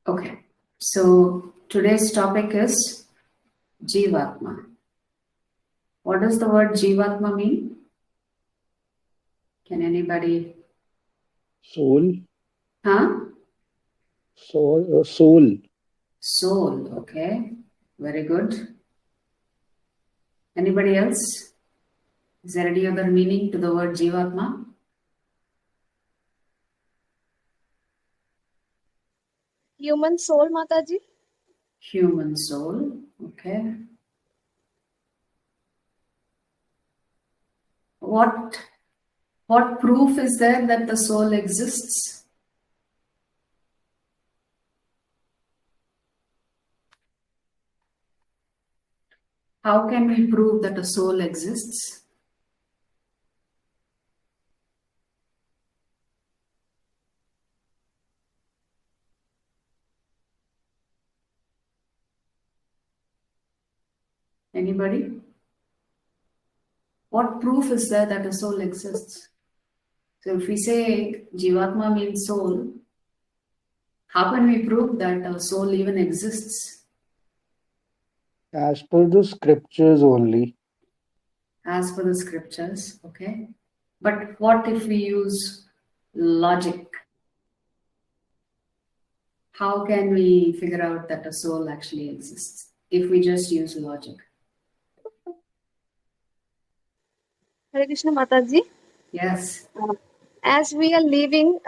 Okay, so today's topic is Jivatma. What does the word Jivatma mean? Can anybody? Soul, Huh? soul. Soul, okay. Very good. Anybody else? Is there any other meaning to the word Jivatma? Human soul, Mataji. Human soul, okay. What proof is there that the soul exists? How can we prove that a soul exists? Anybody? What proof is there that a soul exists? So if we say Jivatma means soul, how can we prove that a soul even exists? As per the scriptures only. As per the scriptures, okay? But what if we use logic? How can we figure out that a soul actually exists if we just use logic? Hare Krishna, Mataji. Yes. As we are living,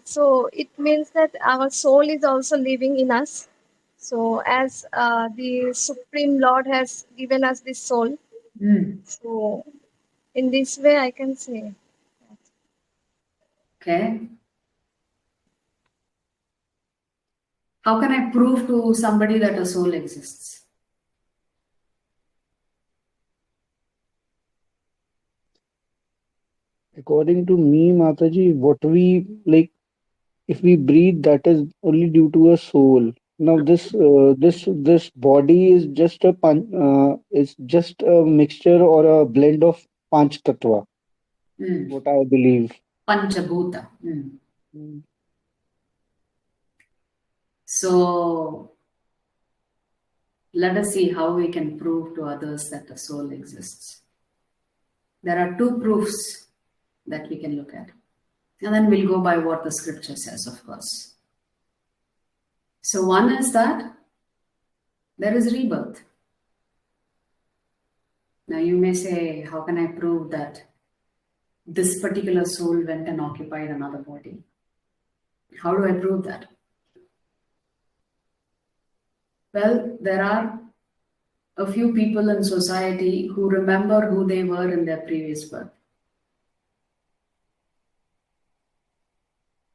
so it means that our soul is also living in us. So as the Supreme Lord has given us this soul, so in this way I can say. Okay. How can I prove to somebody that a soul exists? According to me, Mataji, what we like, if we breathe, that is only due to a soul. Now, this body is just it's just a mixture or a blend of Panch Tattva, what I believe. Panchabhuta. Mm. So let us see how we can prove to others that the soul exists. There are two proofs that we can look at. And then we'll go by what the scripture says, of course. So one is that there is rebirth. Now you may say, how can I prove that this particular soul went and occupied another body? How do I prove that? Well, there are a few people in society who remember who they were in their previous birth.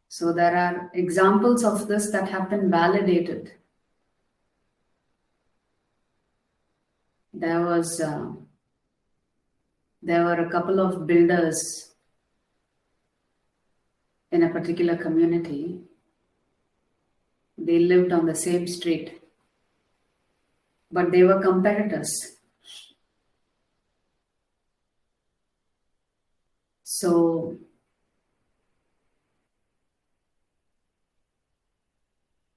So there are examples of this that have been validated. There were a couple of builders in a particular community. They lived on the same street, but they were competitors. So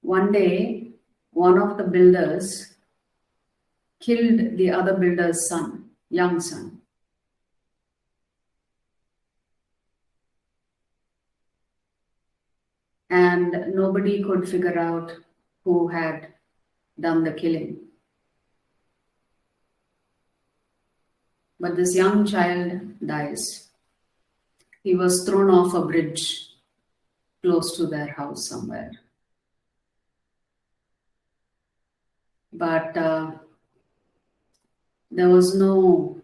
one day, one of the builders killed the other builder's son, young son. And nobody could figure out who had done the killing. But this young child dies. He was thrown off a bridge close to their house somewhere. But there was no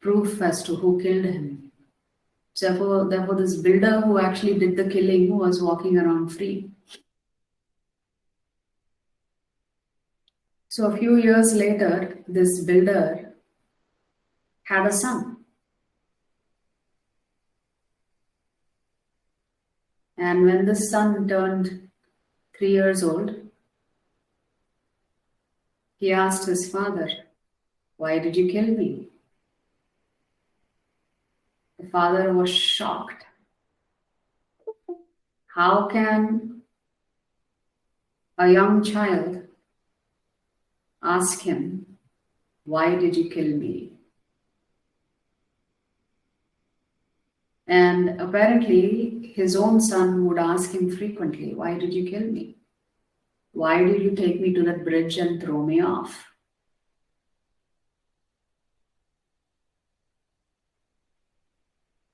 proof as to who killed him. Therefore, this builder who actually did the killing was walking around free. So a few years later, this builder had a son. And when this son turned 3 years old, he asked his father, "Why did you kill me?" The father was shocked. How can a young child ask him, "Why did you kill me?" And apparently, his own son would ask him frequently, "Why did you kill me? Why did you take me to that bridge and throw me off?"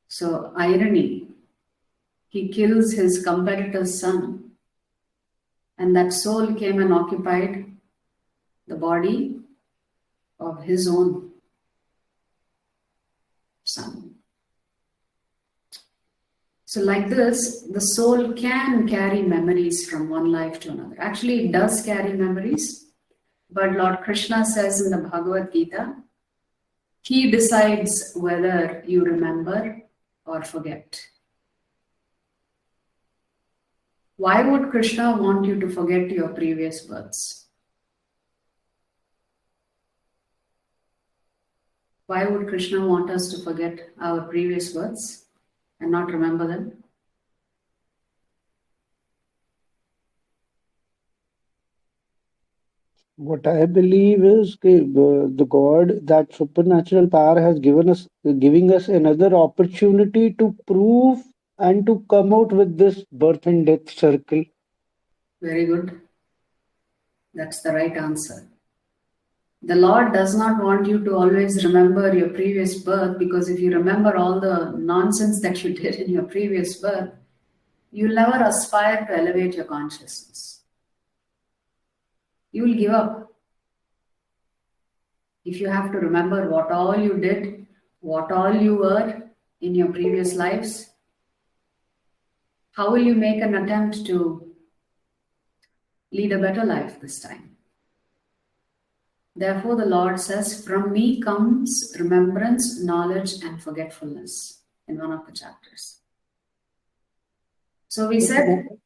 So, irony, he kills his competitor's son, and that soul came and occupied the body of his own son. So, like this, the soul can carry memories from one life to another. Actually, it does carry memories, but Lord Krishna says in the Bhagavad Gita, he decides whether you remember or forget. Why would Krishna want you to forget your previous births? Why would Krishna want us to forget our previous births and not remember them? What I believe is the God, that supernatural power, has giving us another opportunity to prove and to come out with this birth and death circle. Very good. That's the right answer. The Lord does not want you to always remember your previous birth, because if you remember all the nonsense that you did in your previous birth, you'll never aspire to elevate your consciousness. You will give up. If you have to remember what all you did, what all you were in your previous lives, how will you make an attempt to lead a better life this time? Therefore, the Lord says, "From me comes remembrance, knowledge, and forgetfulness," in one of the chapters. So we said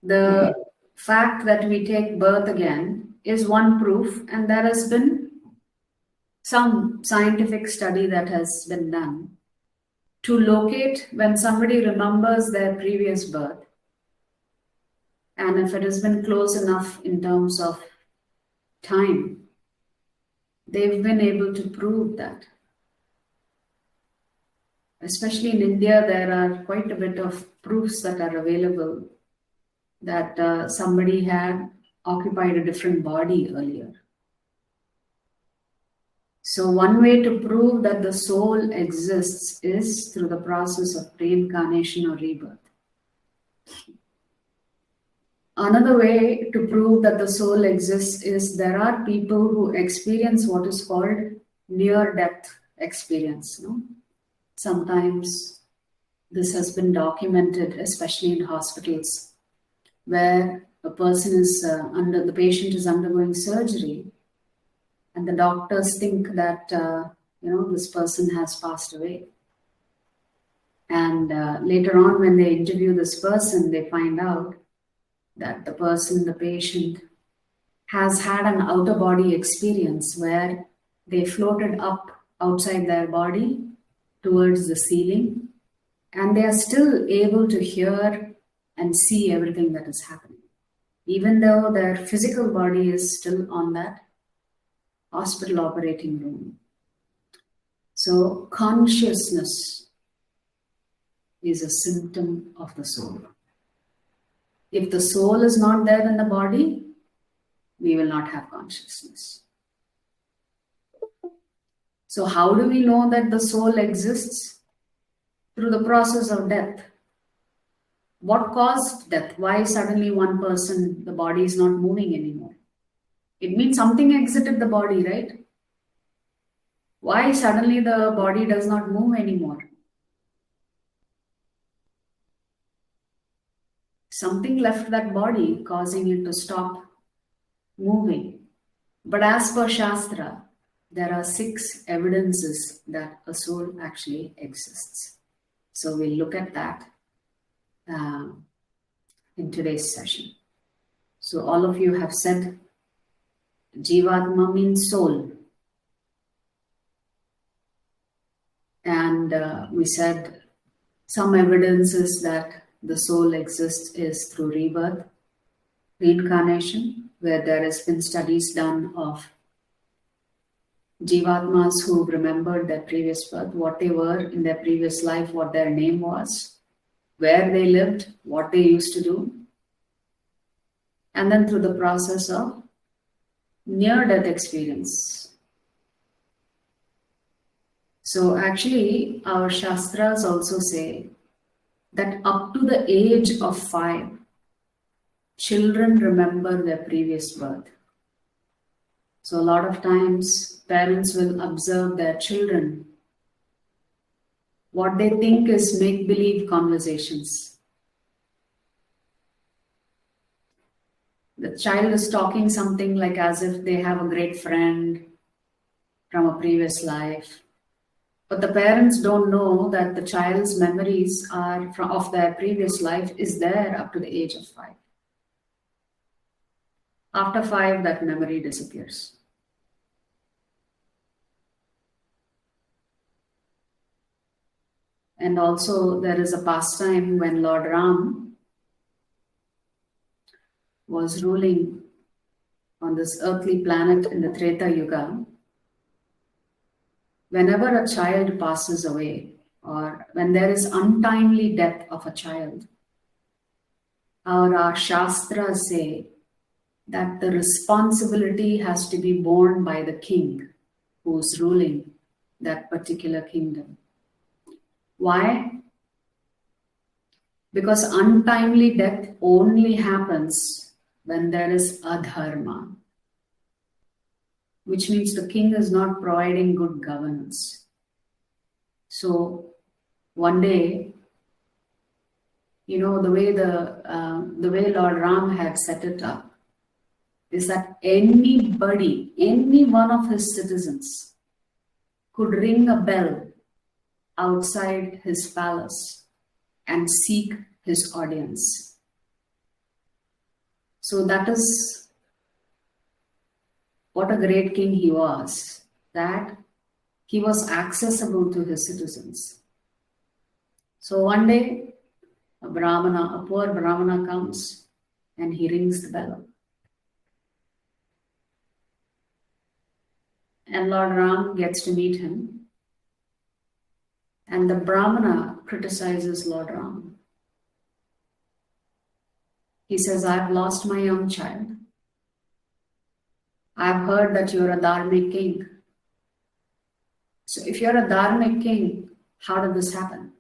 the fact that we take birth again is one proof, and there has been some scientific study that has been done to locate when somebody remembers their previous birth, and if it has been close enough in terms of time, they've been able to prove that. Especially in India, there are quite a bit of proofs that are available that somebody had occupied a different body earlier. So one way to prove that the soul exists is through the process of reincarnation or rebirth. Another way to prove that the soul exists is there are people who experience what is called near-death experience. No? Sometimes this has been documented, especially in hospitals, where a person is the patient is undergoing surgery, and the doctors think that this person has passed away. And later on, when they interview this person, they find out that the patient, has had an outer body experience where they floated up outside their body towards the ceiling, and they are still able to hear and see everything that is happening, even though their physical body is still on that hospital operating room. So consciousness is a symptom of the soul. If the soul is not there in the body, we will not have consciousness. So how do we know that the soul exists? Through the process of death. What caused death? Why suddenly one person, the body is not moving anymore? It means something exited the body, right? Why suddenly the body does not move anymore? Something left that body, causing it to stop moving. But as per Shastra, there are 6 evidences that a soul actually exists. So we'll look at that in today's session. So all of you have said Jivatma means soul. And we said some evidences that the soul exists is through rebirth. reincarnation, where there has been studies done of Jivatmas who remembered their previous birth, what they were in their previous life, what their name was, where they lived, what they used to do, and then through the process of near-death experience. So actually, our Shastras also say that up to the age of 5, children remember their previous birth. So a lot of times, parents will observe their children, what they think is make-believe conversations. The child is talking something like as if they have a great friend from a previous life. But the parents don't know that the child's memories are of their previous life is there up to the age of 5. After 5, that memory disappears. And also there is a pastime when Lord Ram was ruling on this earthly planet in the Treta Yuga. Whenever a child passes away, or when there is untimely death of a child, our Shastras say that the responsibility has to be borne by the king who is ruling that particular kingdom. Why? Because untimely death only happens when there is adharma, which means the king is not providing good governance. So one day, the way Lord Ram had set it up is that anybody, any one of his citizens could ring a bell outside his palace and seek his audience. So that is what a great king he was, that he was accessible to his citizens. So one day, a poor Brahmana comes and he rings the bell. And Lord Ram gets to meet him. And the Brahmana criticizes Lord Ram. He says, I've lost my young child. I've heard that you're a dharmic king. So if you're a dharmic king, how did this happen?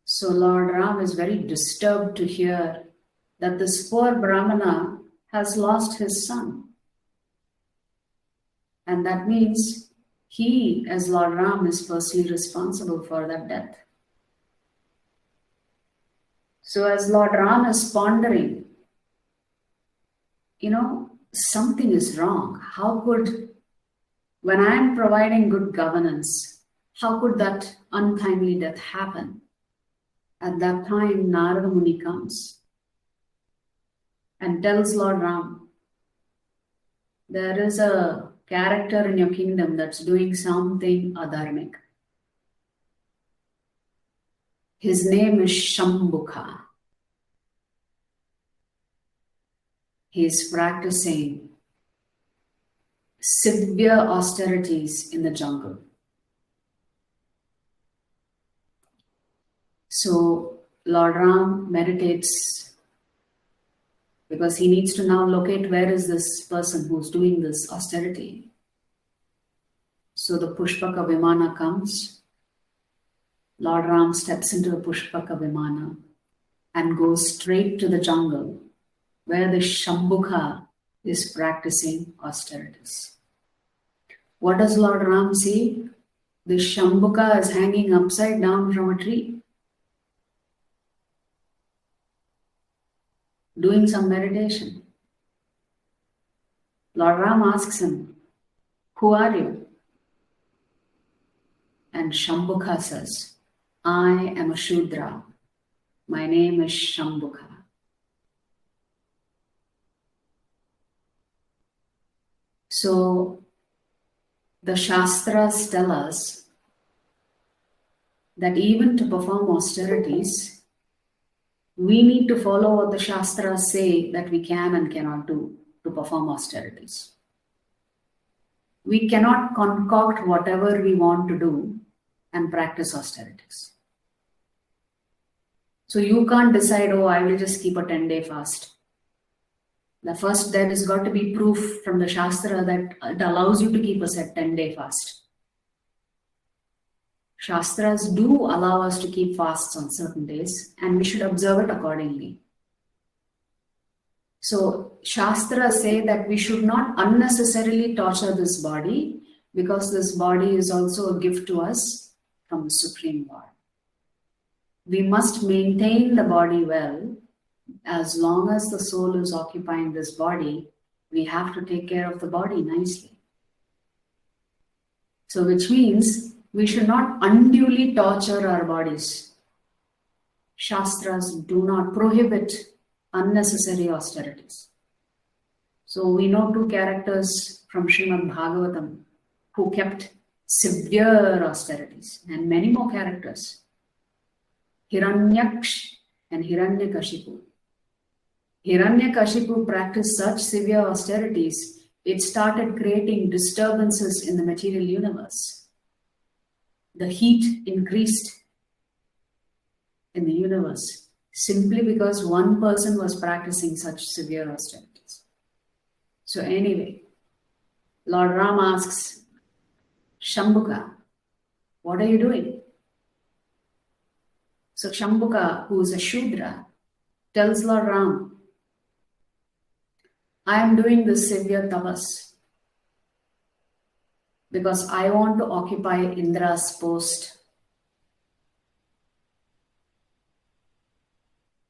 So Lord Ram is very disturbed to hear that this poor Brahmana has lost his son. And that means he, as Lord Ram, is personally responsible for that death. So as Lord Ram is pondering, something is wrong. How could, when I am providing good governance, how could that untimely death happen? At that time, Narada Muni comes and tells Lord Ram, there is a character in your kingdom that's doing something adharmic. His name is Shambhuka. He is practicing severe austerities in the jungle. So Lord Ram meditates because he needs to now locate where is this person who's doing this austerity. So the Pushpaka Vimana comes. Lord Ram steps into the Pushpaka Vimana and goes straight to the jungle where the Shambhuka is practicing austerities. What does Lord Ram see? The Shambhuka is hanging upside down from a tree, doing some meditation. Lord Ram asks him, who are you? And Shambhuka says, I am a Shudra. My name is Shambhuka. So the Shastras tell us that even to perform austerities, We need to follow what the Shastras say that we can and cannot do to perform austerities. We cannot concoct whatever we want to do and practice austerities. So you can't decide, oh, I will just keep a 10-day fast. There has got to be proof from the Shastra that it allows you to keep a set 10-day fast. Shastras do allow us to keep fasts on certain days, and we should observe it accordingly. So Shastras say that we should not unnecessarily torture this body, because this body is also a gift to us from the Supreme Lord. We must maintain the body well. As long as the soul is occupying this body, we have to take care of the body nicely. So which means we should not unduly torture our bodies. Shastras do not prohibit unnecessary austerities. So we know two characters from Srimad Bhagavatam who kept severe austerities, and many more characters. Hiranyaksh and Hiranyakashipu. Hiranyakashipu practiced such severe austerities, it started creating disturbances in the material universe. The heat increased in the universe simply because one person was practicing such severe austerities. So anyway, Lord Ram asks, Shambhuka, what are you doing? So Shambhuka, who is a Shudra, tells Lord Ram, I am doing this severe tapas because I want to occupy Indra's post.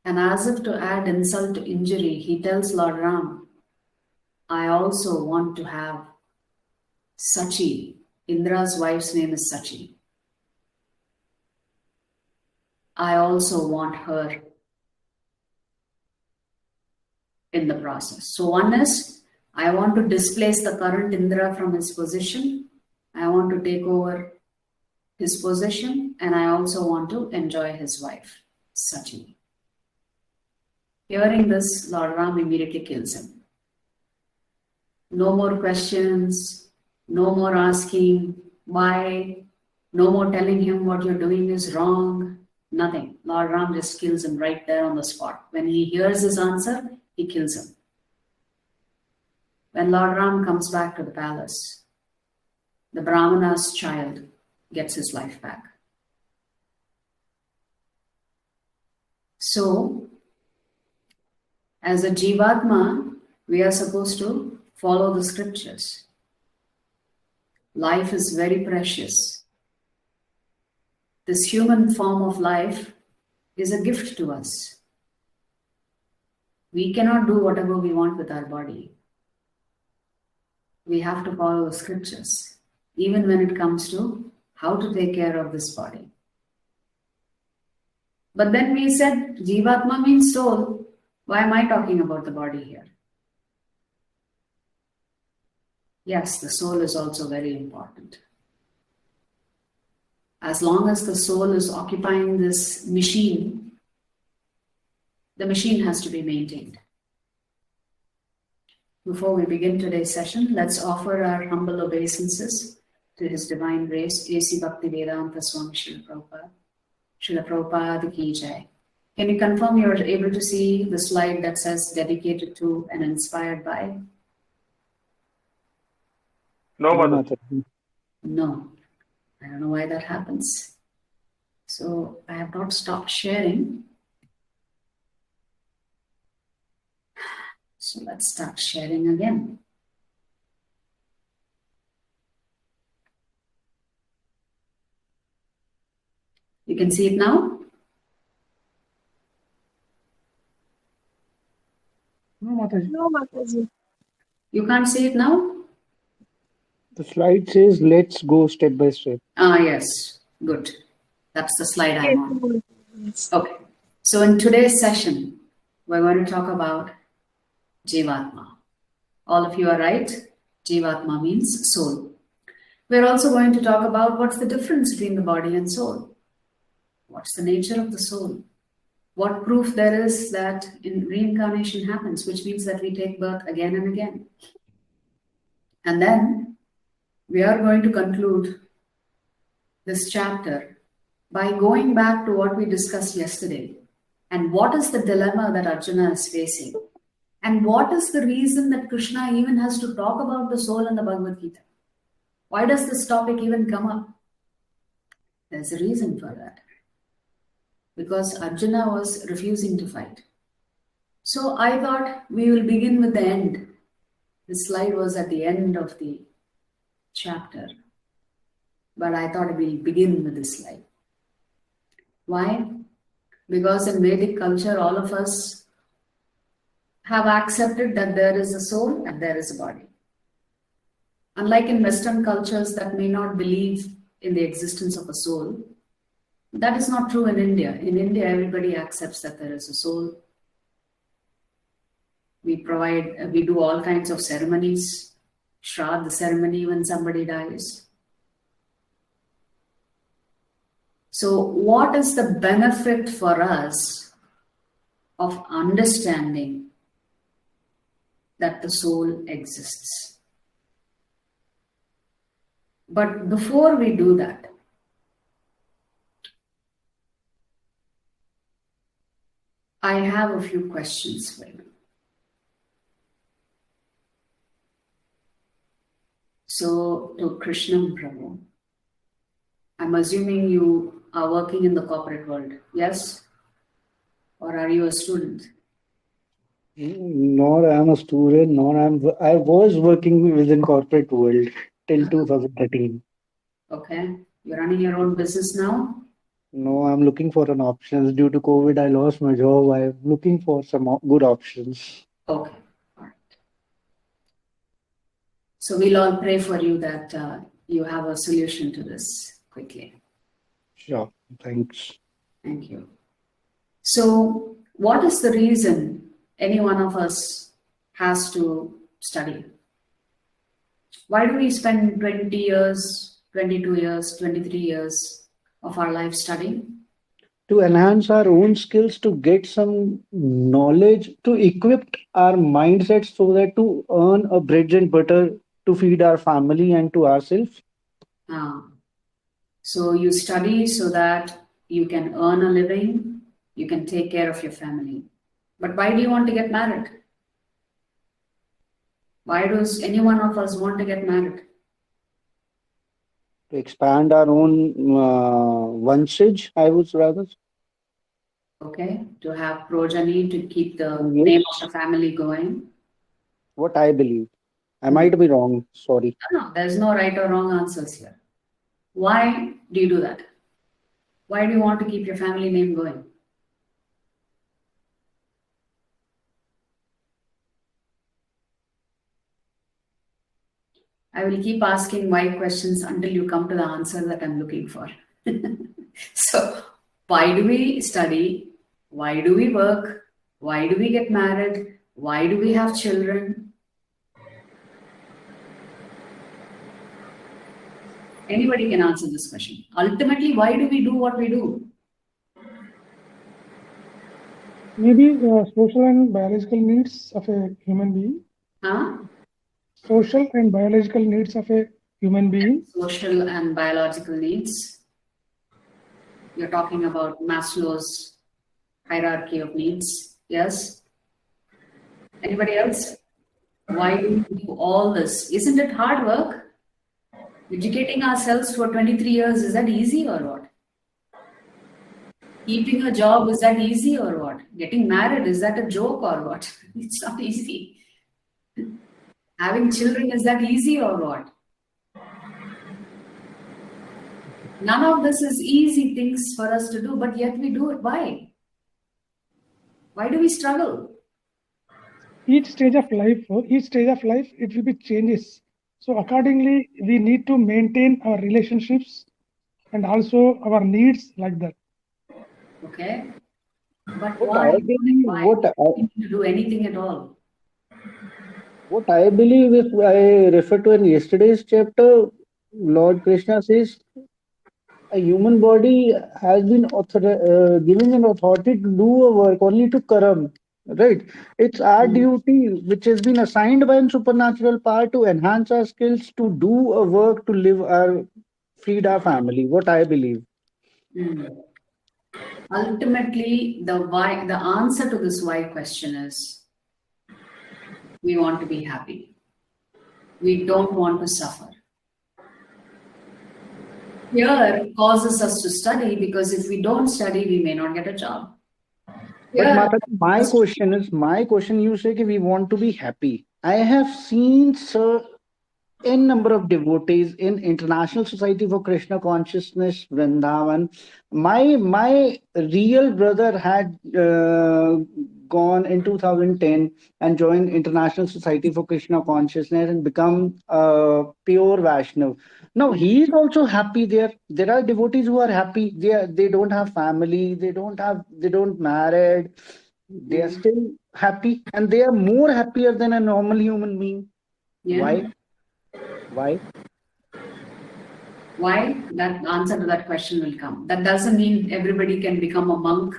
And as if to add insult to injury, he tells Lord Ram, I also want to have Sachi. Indra's wife's name is Sachi. I also want her in the process. So one is, I want to displace the current Indra from his position. I want to take over his position, and I also want to enjoy his wife, Sachi. Hearing this, Lord Ram immediately kills him. No more questions, no more asking why, no more telling him what you're doing is wrong, nothing. Lord Ram just kills him right there on the spot. When he hears his answer, he kills him. When Lord Ram comes back to the palace, the Brahmana's child gets his life back. So, as a Jivatma, we are supposed to follow the scriptures. Life is very precious. This human form of life is a gift to us. We cannot do whatever we want with our body. We have to follow the scriptures, even when it comes to how to take care of this body. But then we said Jivatma means soul. Why am I talking about the body here? Yes, the soul is also very important. As long as the soul is occupying this machine, the machine has to be maintained. Before we begin today's session, let's offer our humble obeisances to His Divine Grace, A.C. Bhaktivedanta Swami Srila Prabhupada. Srila Prabhupada ki jai. Can you confirm you're able to see the slide that says dedicated to and inspired by? No, Mother. No. I don't know why that happens. So I have not stopped sharing. So let's start sharing again. You can see it now? No, Mataji. No, Mataji. You can't see it now? The slide says, let's go step by step. Ah, yes. Good. That's the slide I'm on. Yes. Okay. So in today's session, we're going to talk about Jivatma. All of you are right. Jivatma means soul. We're also going to talk about what's the difference between the body and soul. What's the nature of the soul? What proof there is that in reincarnation happens, which means that we take birth again and again. And then we are going to conclude this chapter by going back to what we discussed yesterday. And what is the dilemma that Arjuna is facing? And what is the reason that Krishna even has to talk about the soul in the Bhagavad Gita? Why does this topic even come up? There's a reason for that. Because Arjuna was refusing to fight. So I thought we will begin with the end. This slide was at the end of the chapter. But I thought we'll begin with this slide. Why? Because in Vedic culture, all of us have accepted that there is a soul and there is a body. Unlike in Western cultures that may not believe in the existence of a soul, that is not true in India. In India, everybody accepts that there is a soul. We do all kinds of ceremonies, Shraddha ceremony when somebody dies. So what is the benefit for us of understanding that the soul exists? But before we do that, I have a few questions for you. So, to Krishna Prabhu, I'm assuming you are working in the corporate world, yes? Or are you a student? Nor I am a student, I was working within corporate world till 2013. Okay. You're running your own business now? No, I'm looking for an options. Due to COVID, I lost my job. I'm looking for some good options. Okay. All right. So we'll all pray for you that you have a solution to this quickly. Sure. Thanks. Thank you. So, what is the reason any one of us has to study? Why do we spend 20 years, 22 years, 23 years of our life studying? To enhance our own skills, to get some knowledge, to equip our mindset so that to earn a bread and butter to feed our family and to ourselves. So you study so that you can earn a living, you can take care of your family. But why do you want to get married? Why does any one of us want to get married? To expand our own vantage, I would rather. Okay, to have progeny, to keep the Yes. name of the family going. What I believe. I might be wrong. Sorry. No, there's no right or wrong answers here. Why do you do that? Why do you want to keep your family name going? I will keep asking why questions until you come to the answer that I'm looking for. So, why do we study? Why do we work? Why do we get married? Why do we have children? Anybody can answer this question. Ultimately, why do we do what we do? Maybe social and biological needs of a human being. Huh? Social and biological needs of a human being. Social and biological needs. You're talking about Maslow's hierarchy of needs. Yes? Anybody else? Why do we do all this? Isn't it hard work? Educating ourselves for 23 years, is that easy or what? Keeping a job, is that easy or what? Getting married, is that a joke or what? It's not easy. Having children, is that easy or what? None of this is easy things for us to do, but yet we do it. Why? Why do we struggle? Each stage of life, it will be changes. So accordingly, we need to maintain our relationships and also our needs like that. Okay. But What why? I believe, Why what do we need to do anything at all? What I believe, if I refer to in yesterday's chapter, Lord Krishna says, A human body has been given an authority to do a work only to karam, right? It's our Mm. duty, which has been assigned by a supernatural power to enhance our skills, to do a work, to live our, feed our family. What I believe. Mm. Ultimately, the answer to this why question is we want to be happy. We don't want to suffer. Fear causes us to study because if we don't study, we may not get a job. But Fear Mata, causes us to. my question, you say that we want to be happy. I have seen, sir, n number of devotees in International Society for Krishna Consciousness, Vrindavan. My real brother had gone in 2010 and joined International Society for Krishna Consciousness and become pure Vaishnav. Now he is also happy there. There are devotees who are happy. They don't have family. They don't married. They are Mm. still happy, and they are more happier than a normal human being. Yeah. Why? Why? Why? That answer to that question will come. That doesn't mean everybody can become a monk.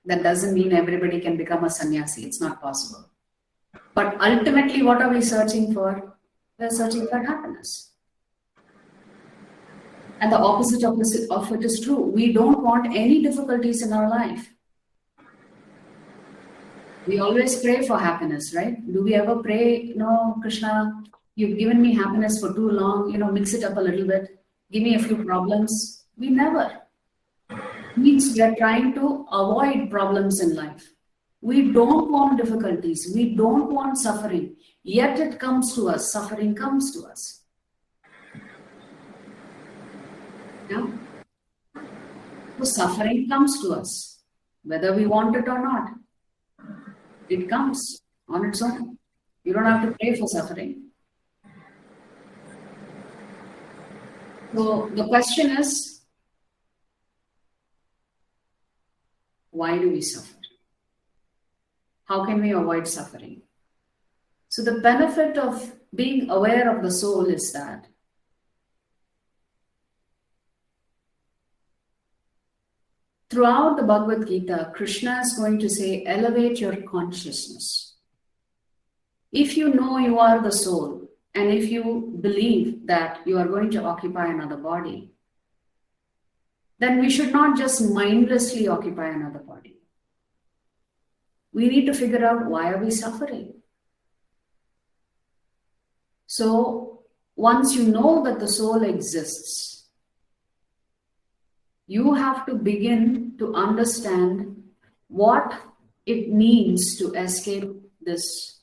That doesn't mean everybody can become a sannyasi. It's not possible. But ultimately, what are we searching for? We're searching for happiness. And the opposite of it is true. We don't want any difficulties in our life. We always pray for happiness, right? Do we ever pray, no, Krishna, you've given me happiness for too long, mix it up a little bit, give me a few problems? We never. Means we are trying to avoid problems in life. We don't want difficulties. We don't want suffering. Yet it comes to us. Suffering comes to us. Yeah? So suffering comes to us, whether we want it or not. It comes on its own. You don't have to pray for suffering. So the question is, why do we suffer? How can we avoid suffering? So the benefit of being aware of the soul is that throughout the Bhagavad Gita, Krishna is going to say, elevate your consciousness. If you know you are the soul, and if you believe that you are going to occupy another body, then we should not just mindlessly occupy another body. We need to figure out, why are we suffering? So once you know that the soul exists, you have to begin to understand what it means to escape this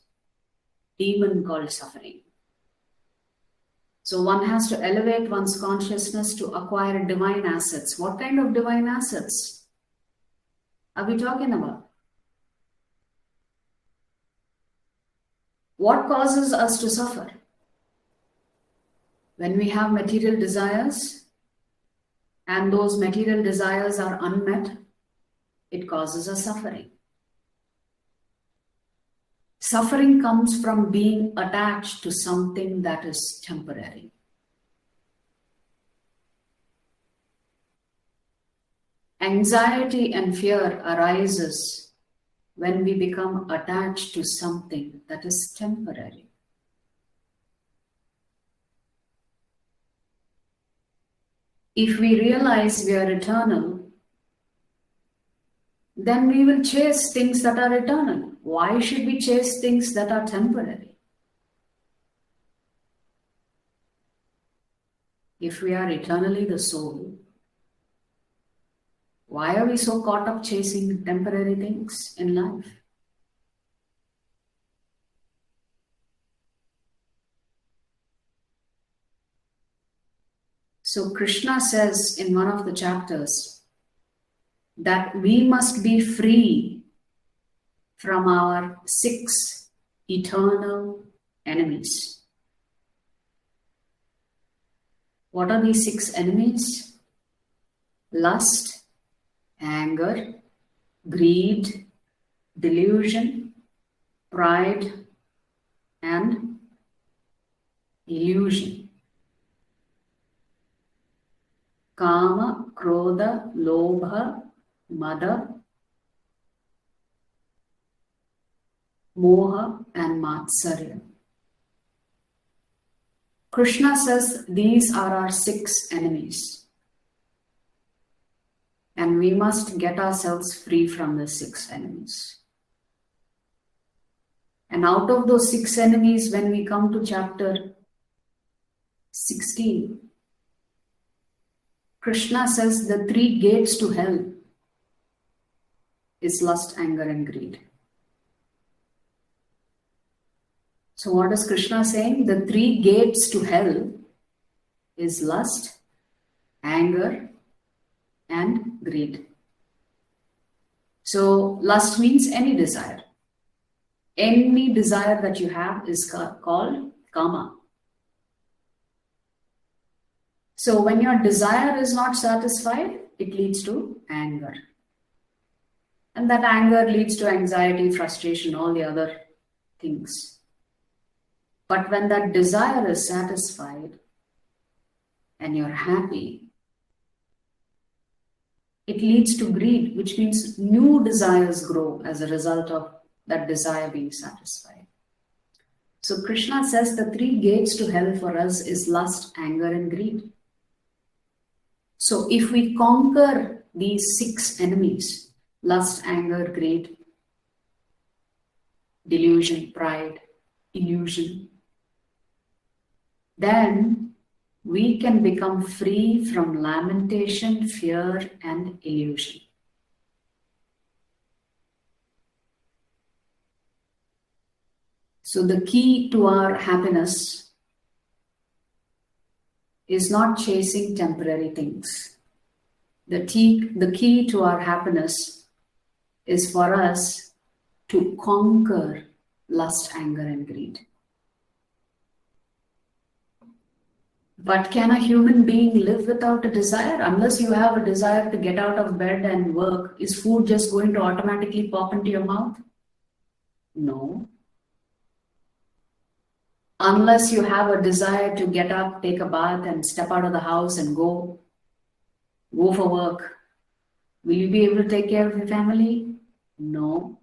demon called suffering. So one has to elevate one's consciousness to acquire divine assets. What kind of divine assets are we talking about? What causes us to suffer? When we have material desires and those material desires are unmet, it causes us suffering. Suffering comes from being attached to something that is temporary. Anxiety and fear arises when we become attached to something that is temporary. If we realize we are eternal, then we will chase things that are eternal. Why should we chase things that are temporary? If we are eternally the soul, why are we so caught up chasing temporary things in life? So Krishna says in one of the chapters that we must be free from our 6 eternal enemies. What are these 6 enemies? Lust, anger, greed, delusion, pride, and illusion. Kama, Krodha, Lobha, Mada, Moha and Matsarya. Krishna says these are our 6 enemies. And we must get ourselves free from the 6 enemies. And out of those 6 enemies, when we come to chapter 16, Krishna says the 3 gates to hell is lust, anger and greed. So what is Krishna saying? The 3 gates to hell is lust, anger and greed. So lust means any desire. Any desire that you have is called kama. So when your desire is not satisfied, it leads to anger. And that anger leads to anxiety, frustration, all the other things. But when that desire is satisfied and you're happy, it leads to greed, which means new desires grow as a result of that desire being satisfied. So Krishna says the 3 gates to hell for us is lust, anger and greed. So if we conquer these 6 enemies, lust, anger, greed, delusion, pride, illusion, then we can become free from lamentation, fear and illusion. So the key to our happiness is not chasing temporary things. The key to our happiness is for us to conquer lust, anger and greed. But can a human being live without a desire? Unless you have a desire to get out of bed and work, is food just going to automatically pop into your mouth? No. Unless you have a desire to get up, take a bath and step out of the house and go for work, will you be able to take care of your family? No.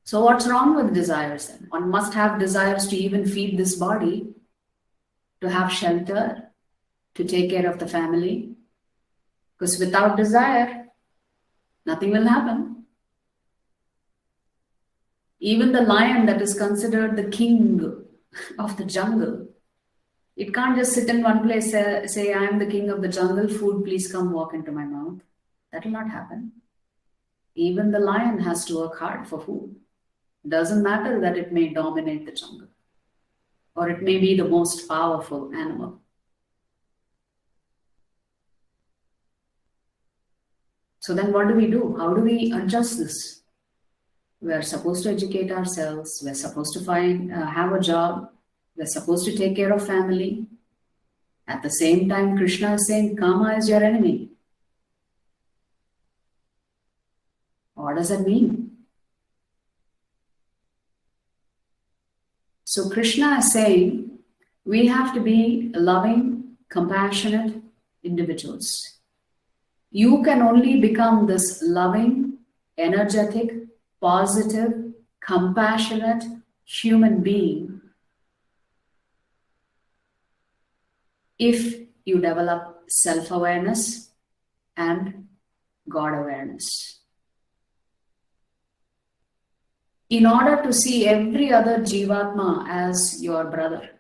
So what's wrong with desires then? One must have desires to even feed this body, to have shelter, to take care of the family. Because without desire, nothing will happen. Even the lion that is considered the king of the jungle, it can't just sit in one place, say, I am the king of the jungle, food, please come walk into my mouth. That will not happen. Even the lion has to work hard for food. Doesn't matter that it may dominate the jungle or it may be the most powerful animal. So then what do? How do we adjust this? We are supposed to educate ourselves. We're supposed to have a job. We're supposed to take care of family. At the same time, Krishna is saying, Kama is your enemy. What does that mean? So Krishna is saying, we have to be loving, compassionate individuals. You can only become this loving, energetic, positive, compassionate human being if you develop self-awareness and God-awareness. In order to see every other Jivatma as your brother,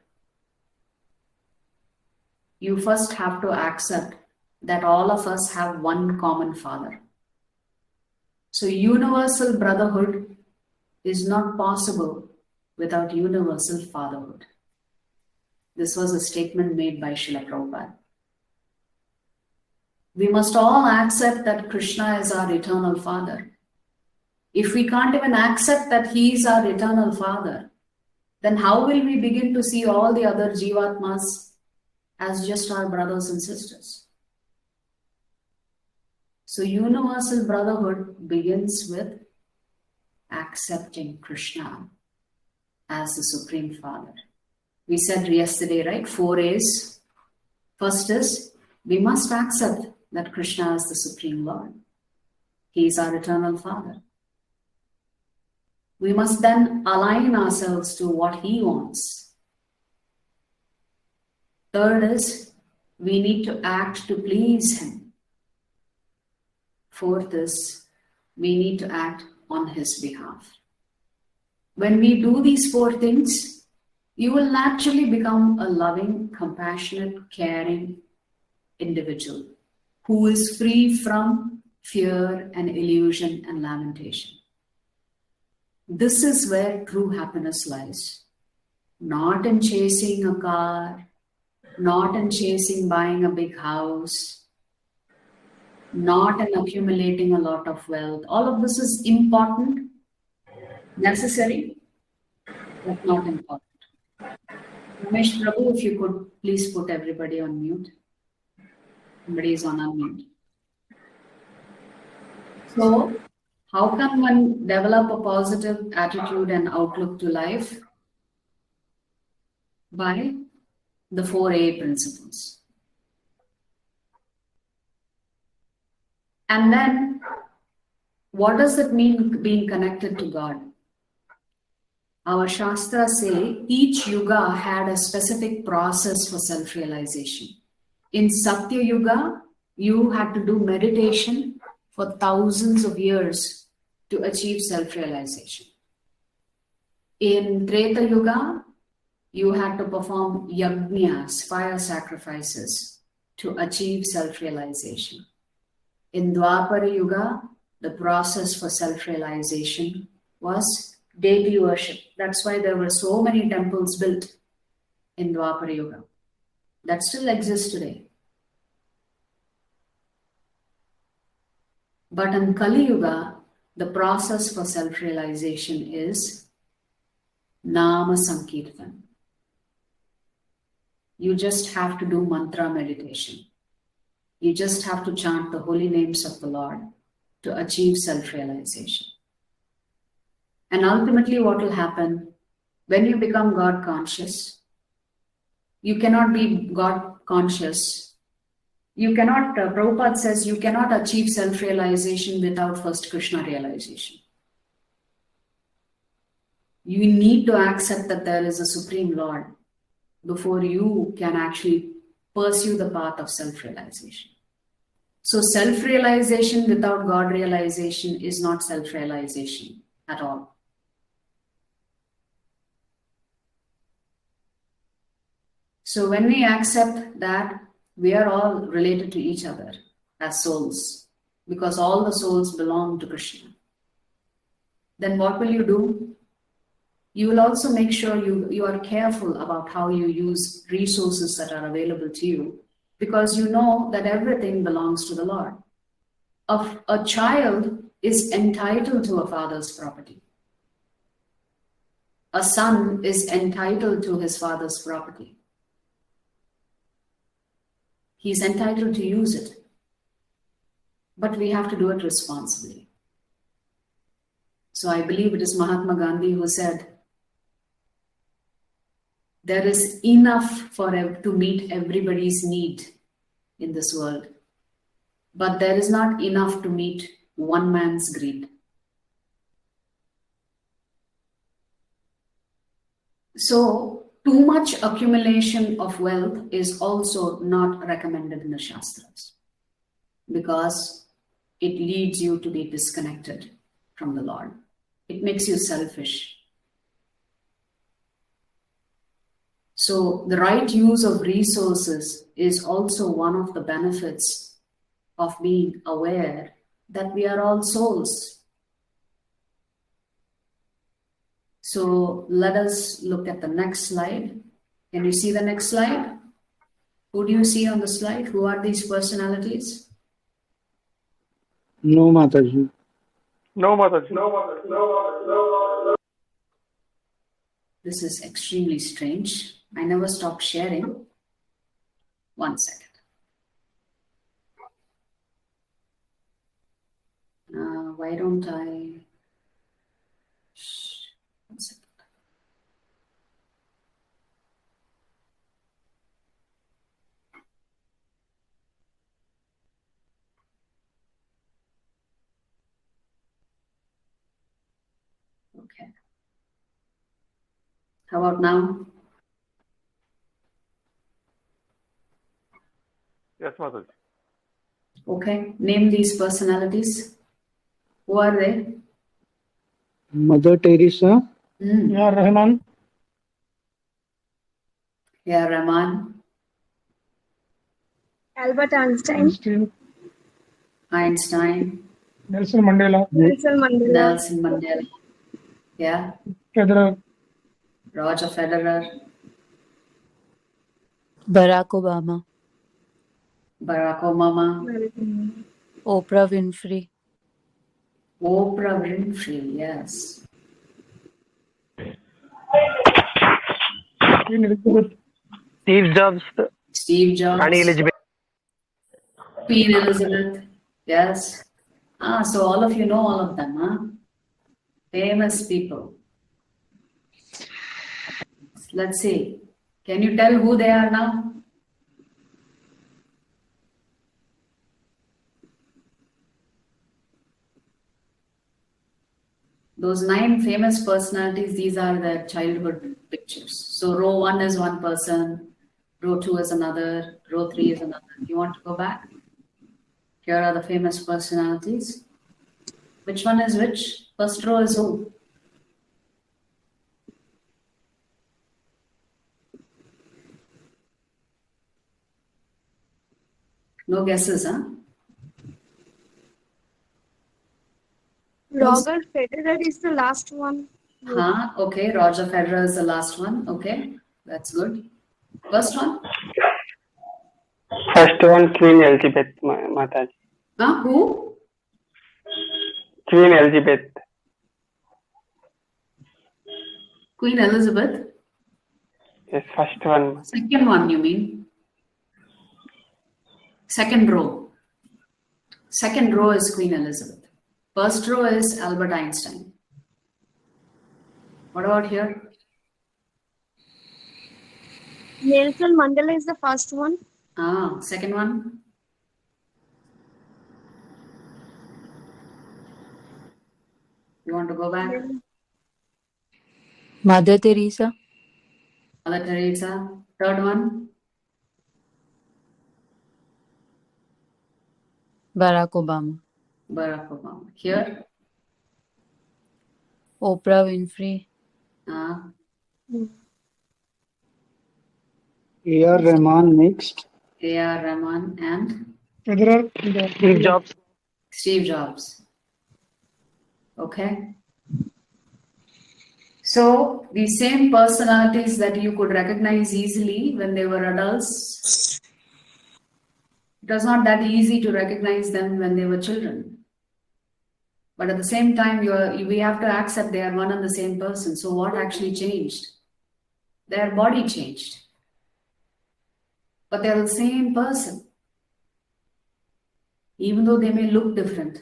you first have to accept that all of us have one common father. So universal brotherhood is not possible without universal fatherhood. This was a statement made by Srila Prabhupada. We must all accept that Krishna is our eternal father. If we can't even accept that he is our eternal father, then how will we begin to see all the other Jivatmas as just our brothers and sisters? So universal brotherhood begins with accepting Krishna as the Supreme Father. We said yesterday, right? 4 A's. First is, we must accept that Krishna is the Supreme Lord. He is our eternal Father. We must then align ourselves to what He wants. Third is, we need to act to please Him. Fourth is, we need to act on His behalf. When we do these four things, you will naturally become a loving, compassionate, caring individual who is free from fear and illusion and lamentation. This is where true happiness lies. Not in chasing a car, not in chasing buying a big house, not in accumulating a lot of wealth. All of this is important, necessary, but not important. Ramesh Prabhu, if you could please put everybody on mute. Somebody is on unmute. So, how can one develop a positive attitude and outlook to life? By the 4A principles. And then, what does it mean being connected to God? Our Shastras say each yuga had a specific process for self-realization. In Satya Yuga, you had to do meditation for thousands of years to achieve self-realization. In Treta Yuga, you had to perform yajnas, fire sacrifices, to achieve self-realization. In Dwapara Yuga, the process for self-realization was deity worship. That's why there were so many temples built in Dwapara Yuga. That still exists today. But in Kali Yuga, the process for self-realization is Nama Sankirtan. You just have to do mantra meditation. You just have to chant the holy names of the Lord to achieve self-realization. And ultimately what will happen, when you become God conscious, you cannot be God conscious. You cannot, Prabhupada says, you cannot achieve self-realization without first Krishna realization. You need to accept that there is a Supreme Lord before you can actually pursue the path of self-realization. So self-realization without God realization is not self-realization at all. So when we accept that we are all related to each other as souls, because all the souls belong to Krishna, then what will you do? You will also make sure you are careful about how you use resources that are available to you, because you know that everything belongs to the Lord. A child is entitled to a father's property. A son is entitled to his father's property. He's entitled to use it. But we have to do it responsibly. So I believe it is Mahatma Gandhi who said, there is enough to meet everybody's need in this world, but there is not enough to meet one man's greed. So, too much accumulation of wealth is also not recommended in the Shastras, because it leads you to be disconnected from the Lord. It makes you selfish. So the right use of resources is also one of the benefits of being aware that we are all souls. So let us look at the next slide. Can you see the next slide? Who do you see on the slide? Who are these personalities? No, Mataji. No, Mataji. This is extremely strange. I never stopped sharing. 1 second. Why don't I? 1 second. Okay. How about now? Yes, Mataji. Okay. Name these personalities. Who are they? Mother Teresa, Yeah, Rahman, Yeah, Raman, Albert Einstein, Einstein, Einstein, Nelson Mandela, Nelson Mandela, Nelson Mandela. Yeah, Federer, Roger Federer, Barack Obama, Barack Obama, Oprah Winfrey, Oprah Winfrey. Yes. Queen Elizabeth, Steve Jobs, Steve Jobs, Rani Elizabeth. Queen Elizabeth. Yes. So all of you know all of them, huh? Famous people. Let's see. Can you tell who they are now? Those 9 famous personalities, these are their childhood pictures. So row 1 is one person, row 2 is another, row 3 is another. You want to go back? Here are the famous personalities. Which one is which? First row is who? No guesses, huh? Roger Federer is the last one. Huh? Okay, Roger Federer is the last one. Okay, that's good. First one? First one, Queen Elizabeth, Mataji. Huh? Who? Queen Elizabeth. Queen Elizabeth. Yes, first one. Second one, you mean? Second row. Second row is Queen Elizabeth. First row is Albert Einstein. What about here? Nelson Mandela is the first one. Second one? You want to go back? Mother Teresa, Mother Teresa. Third one? Barack Obama, Barack Obama. Here? Oprah Winfrey, Uh, A.R. Rahman next, A.R. Rahman and Federer, Steve Jobs. Steve Jobs. Okay. So these same personalities that you could recognize easily when they were adults, it was not that easy to recognize them when they were children. But at the same time, we have to accept they are one and the same person. So what actually changed? Their body changed. But they're the same person, even though they may look different.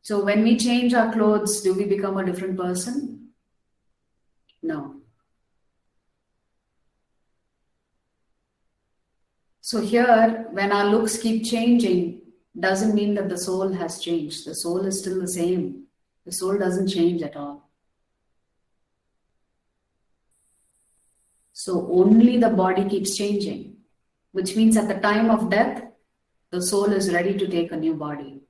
So when we change our clothes, do we become a different person? No. So here, when our looks keep changing, doesn't mean that the soul has changed. The soul is still the same. The soul doesn't change at all. So only the body keeps changing, which means at the time of death, the soul is ready to take a new body.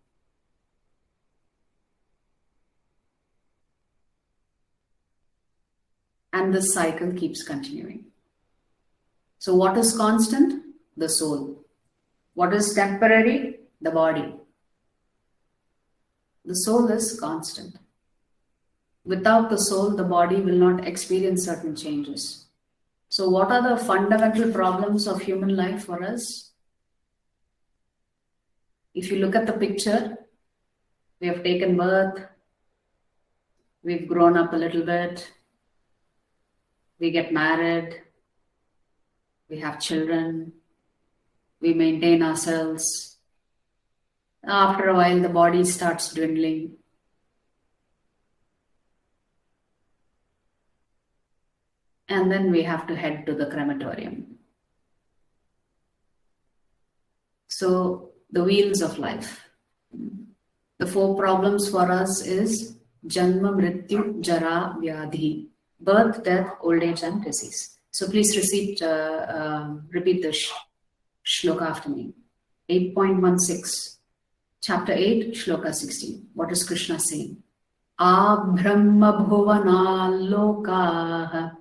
And this cycle keeps continuing. So what is constant? The soul. What is temporary? The body. The soul is constant. Without the soul, the body will not experience certain changes. So what are the fundamental problems of human life for us? If you look at the picture, we have taken birth, we've grown up a little bit, we get married, we have children, we maintain ourselves. After a while, the body starts dwindling. And then we have to head to the crematorium. So the wheels of life. The 4 problems for us is Janma, Mrityu, Jara, Vyadhi. Birth, death, old age and disease. So please repeat the shloka after me. 8.16. Chapter 8, Shloka 16. What is Krishna saying? Brahma bhuvana lokaha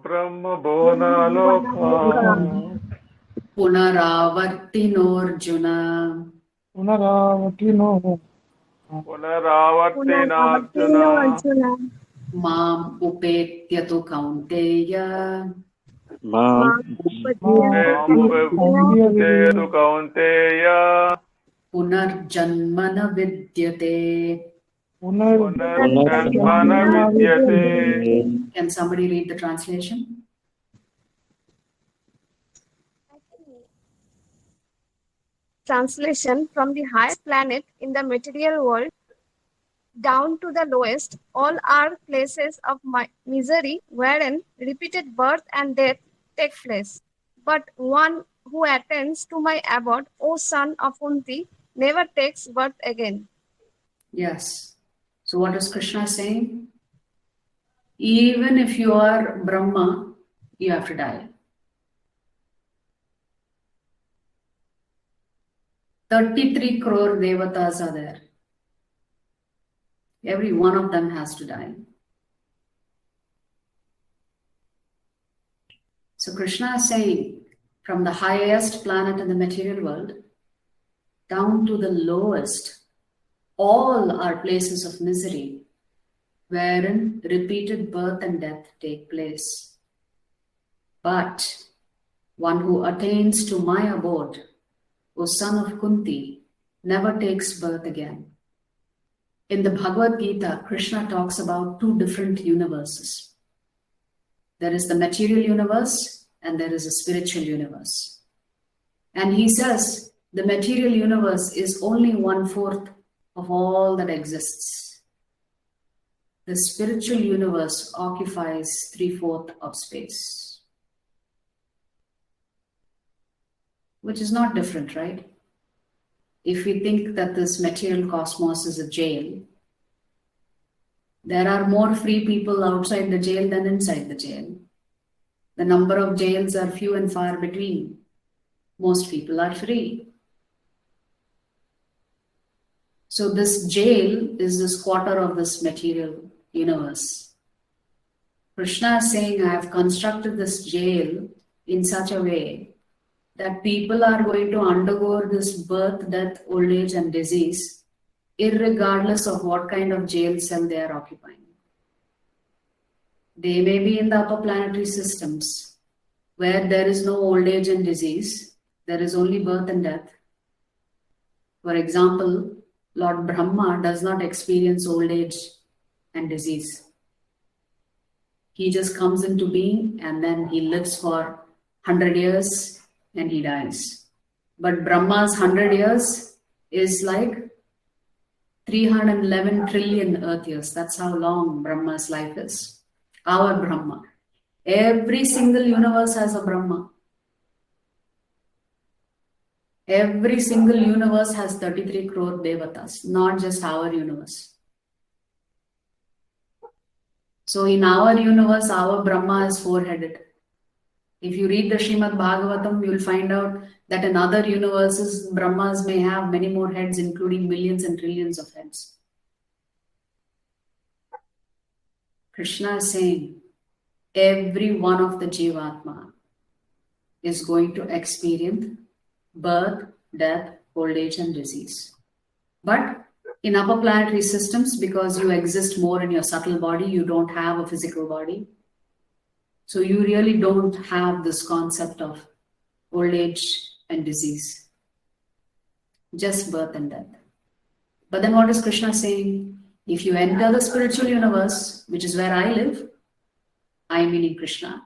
Brahma Bhuvana Loka punaravartinorjuna Punaravati Punaravartina Punaravatino Arjuna Arjuna. mam upetyatu kaunteya Ma'am, Mamupajayatu Kaunteya punarjanmana vidyate. Punarjanmana Vidyate. Can somebody read the translation? Translation: from the highest planet in the material world down to the lowest, all are places of misery wherein repeated birth and death take place. But one who attains to my abode, O son of Kunti, never takes birth again. Yes. So what is Krishna saying? Even if you are Brahma, you have to die. 33 crore devatas are there. Every one of them has to die. So Krishna is saying, from the highest planet in the material world down to the lowest, all are places of misery wherein repeated birth and death take place. But one who attains to my abode, O son of Kunti, never takes birth again. In the Bhagavad Gita, Krishna talks about 2 different universes. There is the material universe and there is a spiritual universe. And he says the material universe is only 1/4 of all that exists. The spiritual universe occupies 3/4 of space, which is not different, right? If we think that this material cosmos is a jail, there are more free people outside the jail than inside the jail. The number of jails are few and far between. Most people are free. So this jail is this quarter of this material universe. Krishna is saying, I have constructed this jail in such a way that people are going to undergo this birth, death, old age, and disease, irregardless of what kind of jail cell they are occupying. They may be in the upper planetary systems where there is no old age and disease, there is only birth and death. For example, Lord Brahma does not experience old age and disease. He just comes into being and then he lives for 100 years and he dies. But Brahma's 100 years is like 311 trillion earth years. That's how long Brahma's life is. Our Brahma. Every single universe has a Brahma. Every single universe has 33 crore devatas, not just our universe. So in our universe, our Brahma is 4-headed. If you read the Srimad Bhagavatam, you will find out that in other universes, Brahmas may have many more heads, including millions and trillions of heads. Krishna is saying, every one of the Jivatma is going to experience birth, death, old age, and disease. But in upper planetary systems, because you exist more in your subtle body, you don't have a physical body. So you really don't have this concept of old age and disease. Just birth and death. But then what is Krishna saying? If you enter the spiritual universe, which is where I live, I meaning Krishna,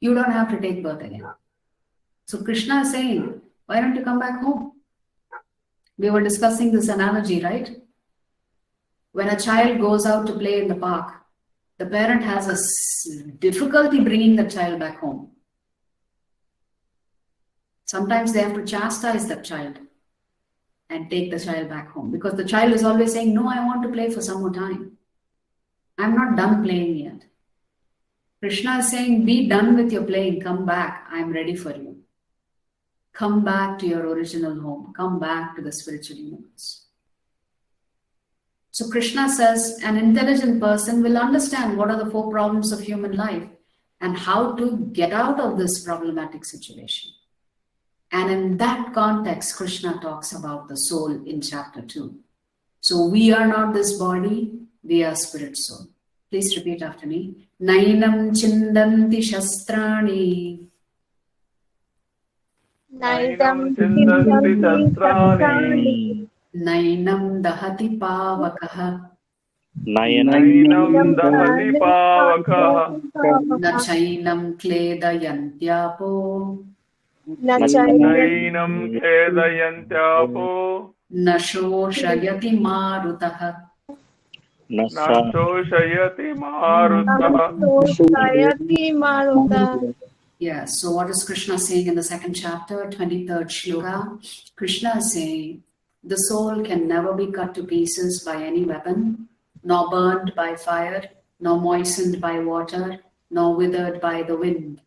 you don't have to take birth again. So Krishna is saying, why don't you come back home? We were discussing this analogy, right? When a child goes out to play in the park, the parent has a difficulty bringing the child back home. Sometimes they have to chastise that child and take the child back home because the child is always saying, no, I want to play for some more time. I'm not done playing yet. Krishna is saying, be done with your playing, come back, I'm ready for you. Come back to your original home, come back to the spiritual universe. So Krishna says an intelligent person will understand what are the 4 problems of human life and how to get out of this problematic situation. And in that context, Krishna talks about the soul in chapter 2. So we are not this body, we are spirit soul. Please repeat after me. Nainam chindanti shastrani. Naidam Chindanti Chindanti Shastrani. Shastrani. Nainam dahati pavakaha. Nainam Dahati Pavakaha. Na chainam kledayantyapo. Nainam Khedayantapo. Na shoshayati marutaha. Nashoshayati Marutaha. Sayati Maruta. Yeah, so what is Krishna saying in the 2nd chapter, 23rd shloka? Krishna is saying, the soul can never be cut to pieces by any weapon, nor burned by fire, nor moistened by water, nor withered by the wind.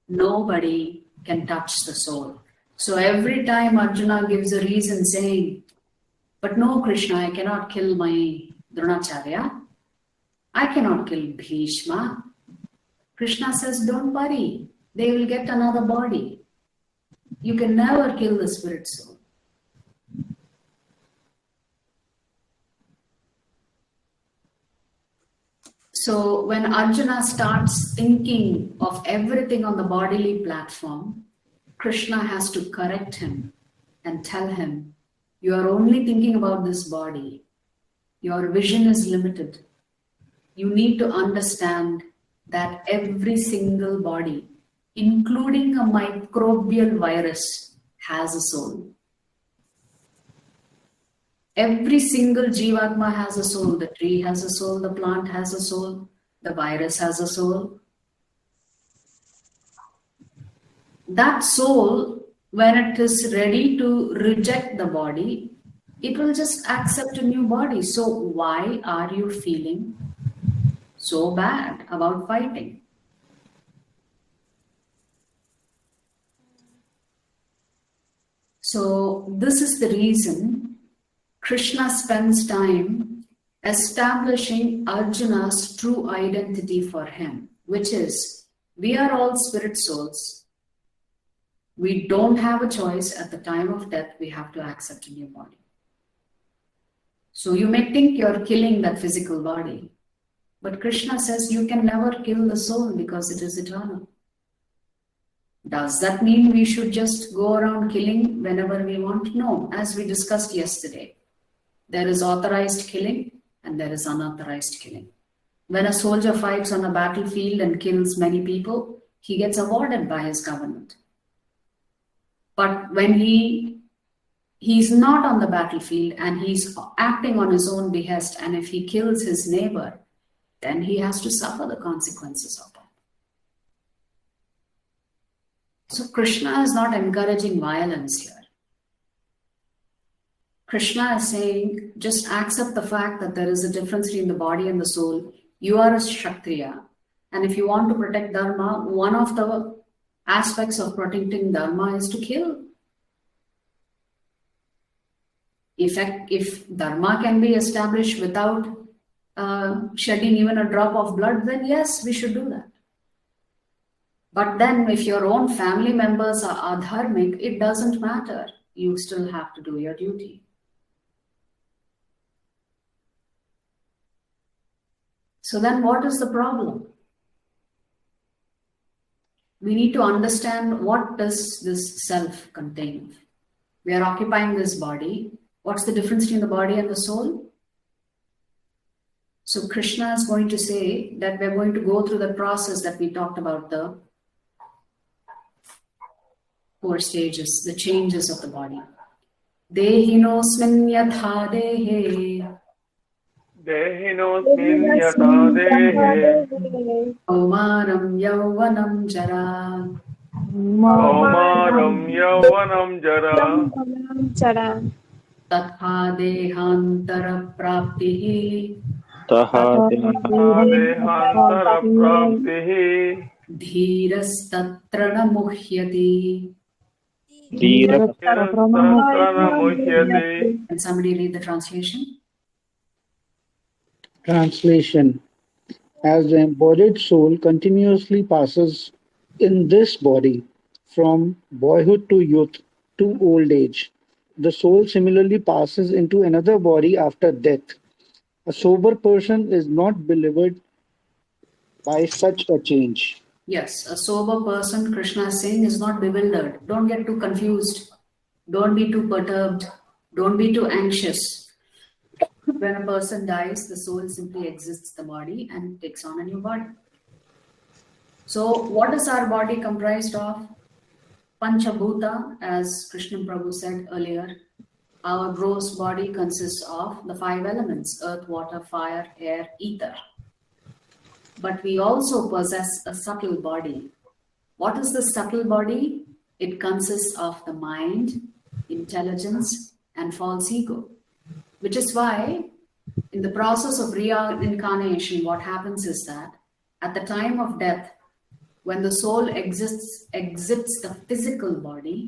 Nobody can touch the soul. So every time Arjuna gives a reason saying, but no, Krishna, I cannot kill my Dronacharya. I cannot kill Bhishma. Krishna says, don't worry, they will get another body. You can never kill the spirit soul. So when Arjuna starts thinking of everything on the bodily platform, Krishna has to correct him and tell him, you are only thinking about this body. Your vision is limited. You need to understand that every single body, including a microbial virus, has a soul. Every single Jivatma has a soul. The tree has a soul, the plant has a soul, the virus has a soul. That soul, when it is ready to reject the body, it will just accept a new body. So why are you feeling so bad about fighting? So this is the reason Krishna spends time establishing Arjuna's true identity for him, which is, we are all spirit souls. We don't have a choice. At the time of death, we have to accept a new body. So you may think you're killing that physical body, but Krishna says you can never kill the soul because it is eternal. Does that mean we should just go around killing whenever we want? No, as we discussed yesterday, there is authorized killing and there is unauthorized killing. When a soldier fights on a battlefield and kills many people, he gets awarded by his government. But when he's not on the battlefield and he's acting on his own behest, and if he kills his neighbor, then he has to suffer the consequences of that. So Krishna is not encouraging violence here. Krishna is saying, just accept the fact that there is a difference between the body and the soul. You are a Kshatriya. And if you want to protect Dharma, one of the aspects of protecting Dharma is to kill. If Dharma can be established without shedding even a drop of blood, then yes, we should do that. But then if your own family members are adharmic, it doesn't matter. You still have to do your duty. So then what is the problem? We need to understand, what does this self contain? We are occupying this body. What's the difference between the body and the soul? So Krishna is going to say that we're going to go through the process that we talked about, the 4 stages, the changes of the body. Dehinosmin yatha dehe. Dehinosmin yata dehe. Kaumaram yauvanam jara. కౌమారం యౌవనం జరా Chara. तथा देहान्तरप्राप्तिः దేహాంతరప్రాప్తిః धीरस्तत्र न मुह्यति. తత్ర ముహ్యతే. Can somebody read the translation? Translation. As the embodied soul continuously passes in this body from boyhood to youth to old age, the soul similarly passes into another body after death. A sober person is not beloved by such a change. Yes, a sober person, Krishna is saying, is not bewildered. Don't get too confused. Don't be too perturbed. Don't be too anxious. When a person dies, the soul simply exits the body and takes on a new body. So, what is our body comprised of? Panchabhuta, as Krishna Prabhu said earlier. Our gross body consists of the 5 elements: earth, water, fire, air, ether. But we also possess a subtle body. What is the subtle body? It consists of the mind, intelligence, and false ego. Which is why, in the process of reincarnation, what happens is that at the time of death, when the soul exits the physical body,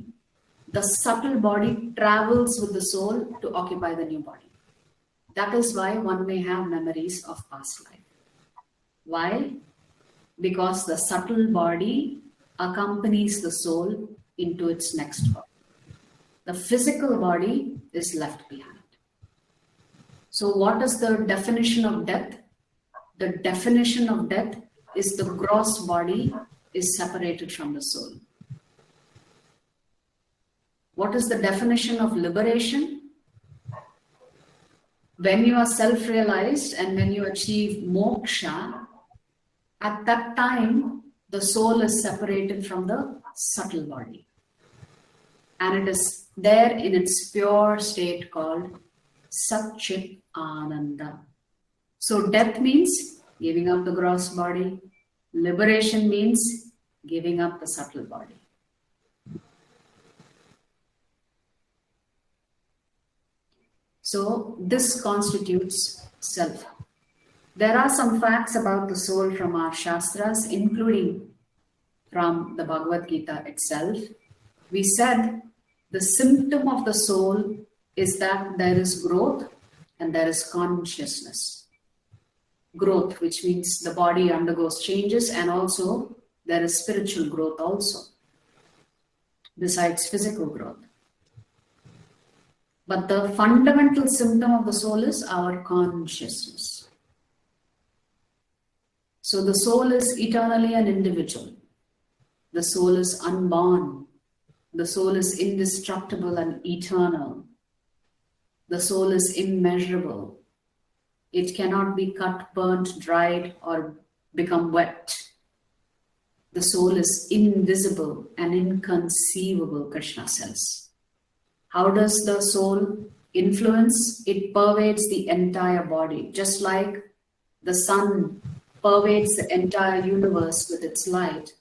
the subtle body travels with the soul to occupy the new body. That is why one may have memories of past life. Why? Because the subtle body accompanies the soul into its next body. The physical body is left behind. So what is the definition of death? The definition of death is the gross body is separated from the soul. What is the definition of liberation? When you are self-realized and when you achieve moksha, at that time, the soul is separated from the subtle body. And it is there in its pure state called Satchit Ananda. So death means giving up the gross body. Liberation means giving up the subtle body. So this constitutes self. There are some facts about the soul from our Shastras, including from the Bhagavad Gita itself. We said the symptom of the soul is that there is growth and there is consciousness. Growth, which means the body undergoes changes, and also there is spiritual growth also, besides physical growth. But the fundamental symptom of the soul is our consciousness. So the soul is eternally an individual. The soul is unborn. The soul is indestructible and eternal. The soul is immeasurable. It cannot be cut, burnt, dried, or become wet. The soul is invisible and inconceivable, Krishna says. How does the soul influence? It pervades the entire body, just like the sun pervades the entire universe with its light.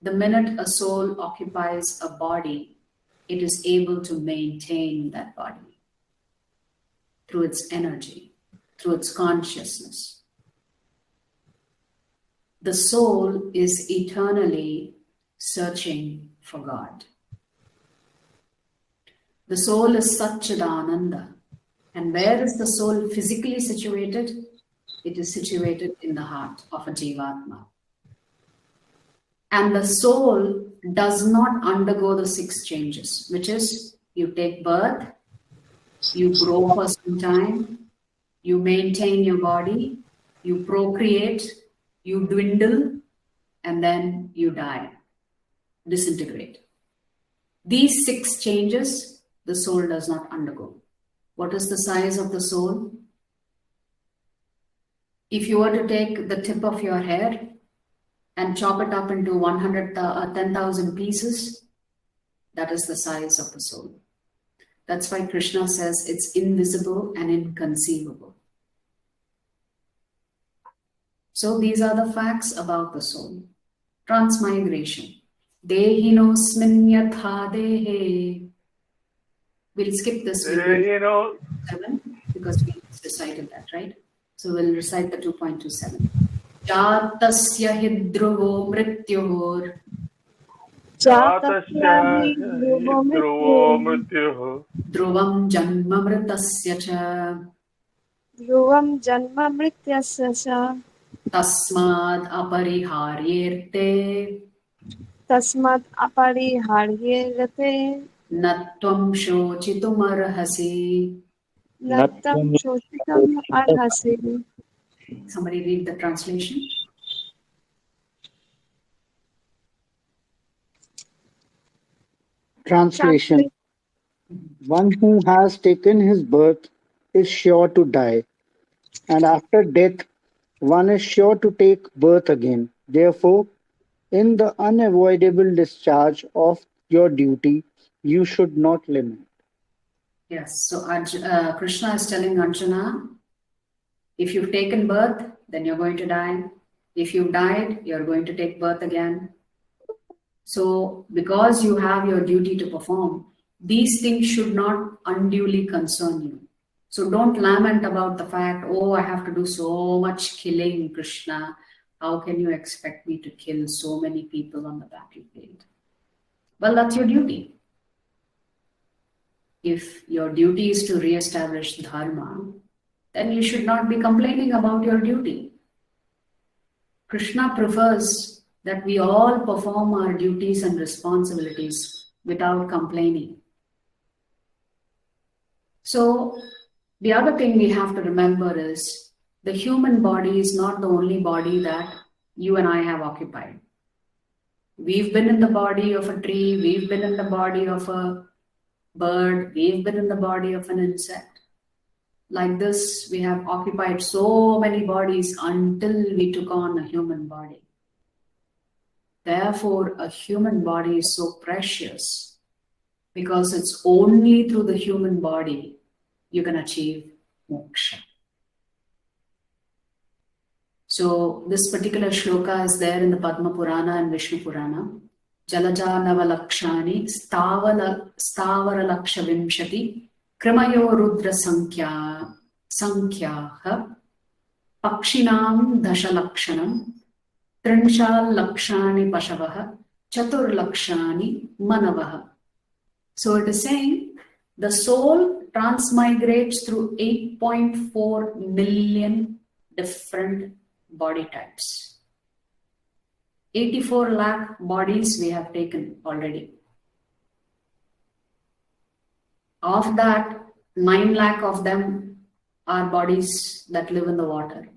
The minute a soul occupies a body, it is able to maintain that body through its energy, through its consciousness. The soul is eternally searching for God. The soul is Satchidananda. And where is the soul physically situated? It is situated in the heart of a Jivatma. And the soul does not undergo the 6 changes, which is you take birth, you grow for some time, you maintain your body, you procreate, you dwindle, and then you die, disintegrate. These 6 changes, the soul does not undergo. What is the size of the soul? If you were to take the tip of your hair and chop it up into 10,000 pieces, that is the size of the soul. That's why Krishna says it's invisible and inconceivable. So these are the facts about the soul. Transmigration. Dehinosmin yatha dehe. We'll skip this. We'll go 7 because we recited that, right? So we'll recite the 2.27. Jatasya hidruvo mrityuhor जातस्य जातस्य हि हि ध्रुवो ध्रुवो मृत्युः मृत्युः ध्रुवं जन्म मृतस्य च ध्रुवं जन्म मृत्यस्य च तस्माद् अपरिहार्येऽर्थे तस्मात् अपरिहार्येते न त्वं शोचितुमर्हसि. न तं शोचितुम् अर्हसि. Somebody read the translation. Translation. One who has taken his birth is sure to die, and after death, one is sure to take birth again. Therefore, in the unavoidable discharge of your duty, you should not limit. Yes, so Krishna is telling Arjuna, if you've taken birth, then you're going to die. If you've died, you're going to take birth again. So, because you have your duty to perform, these things should not unduly concern you. So, don't lament about the fact, oh, I have to do so much killing, Krishna. How can you expect me to kill so many people on the battlefield? Well, that's your duty. If your duty is to re-establish dharma, then you should not be complaining about your duty. Krishna prefers that we all perform our duties and responsibilities without complaining. So, the other thing we have to remember is the human body is not the only body that you and I have occupied. We've been in the body of a tree, we've been in the body of a bird, we've been in the body of an insect. Like this, we have occupied so many bodies until we took on a human body. Therefore, a human body is so precious because it's only through the human body you can achieve moksha. So, this particular shloka is there in the Padma Purana and Vishnu Purana. Jalajanava lakshani stavara laksha vimshati kramayo rudra sankhyaha pakshinam dasha lakshanam Trinshal lakshani pashavaha, chatur lakshani manavaha. So it is saying the soul transmigrates through 8.4 million different body types. 84 lakh bodies we have taken already. Of that, 9 lakh of them are bodies that live in the water.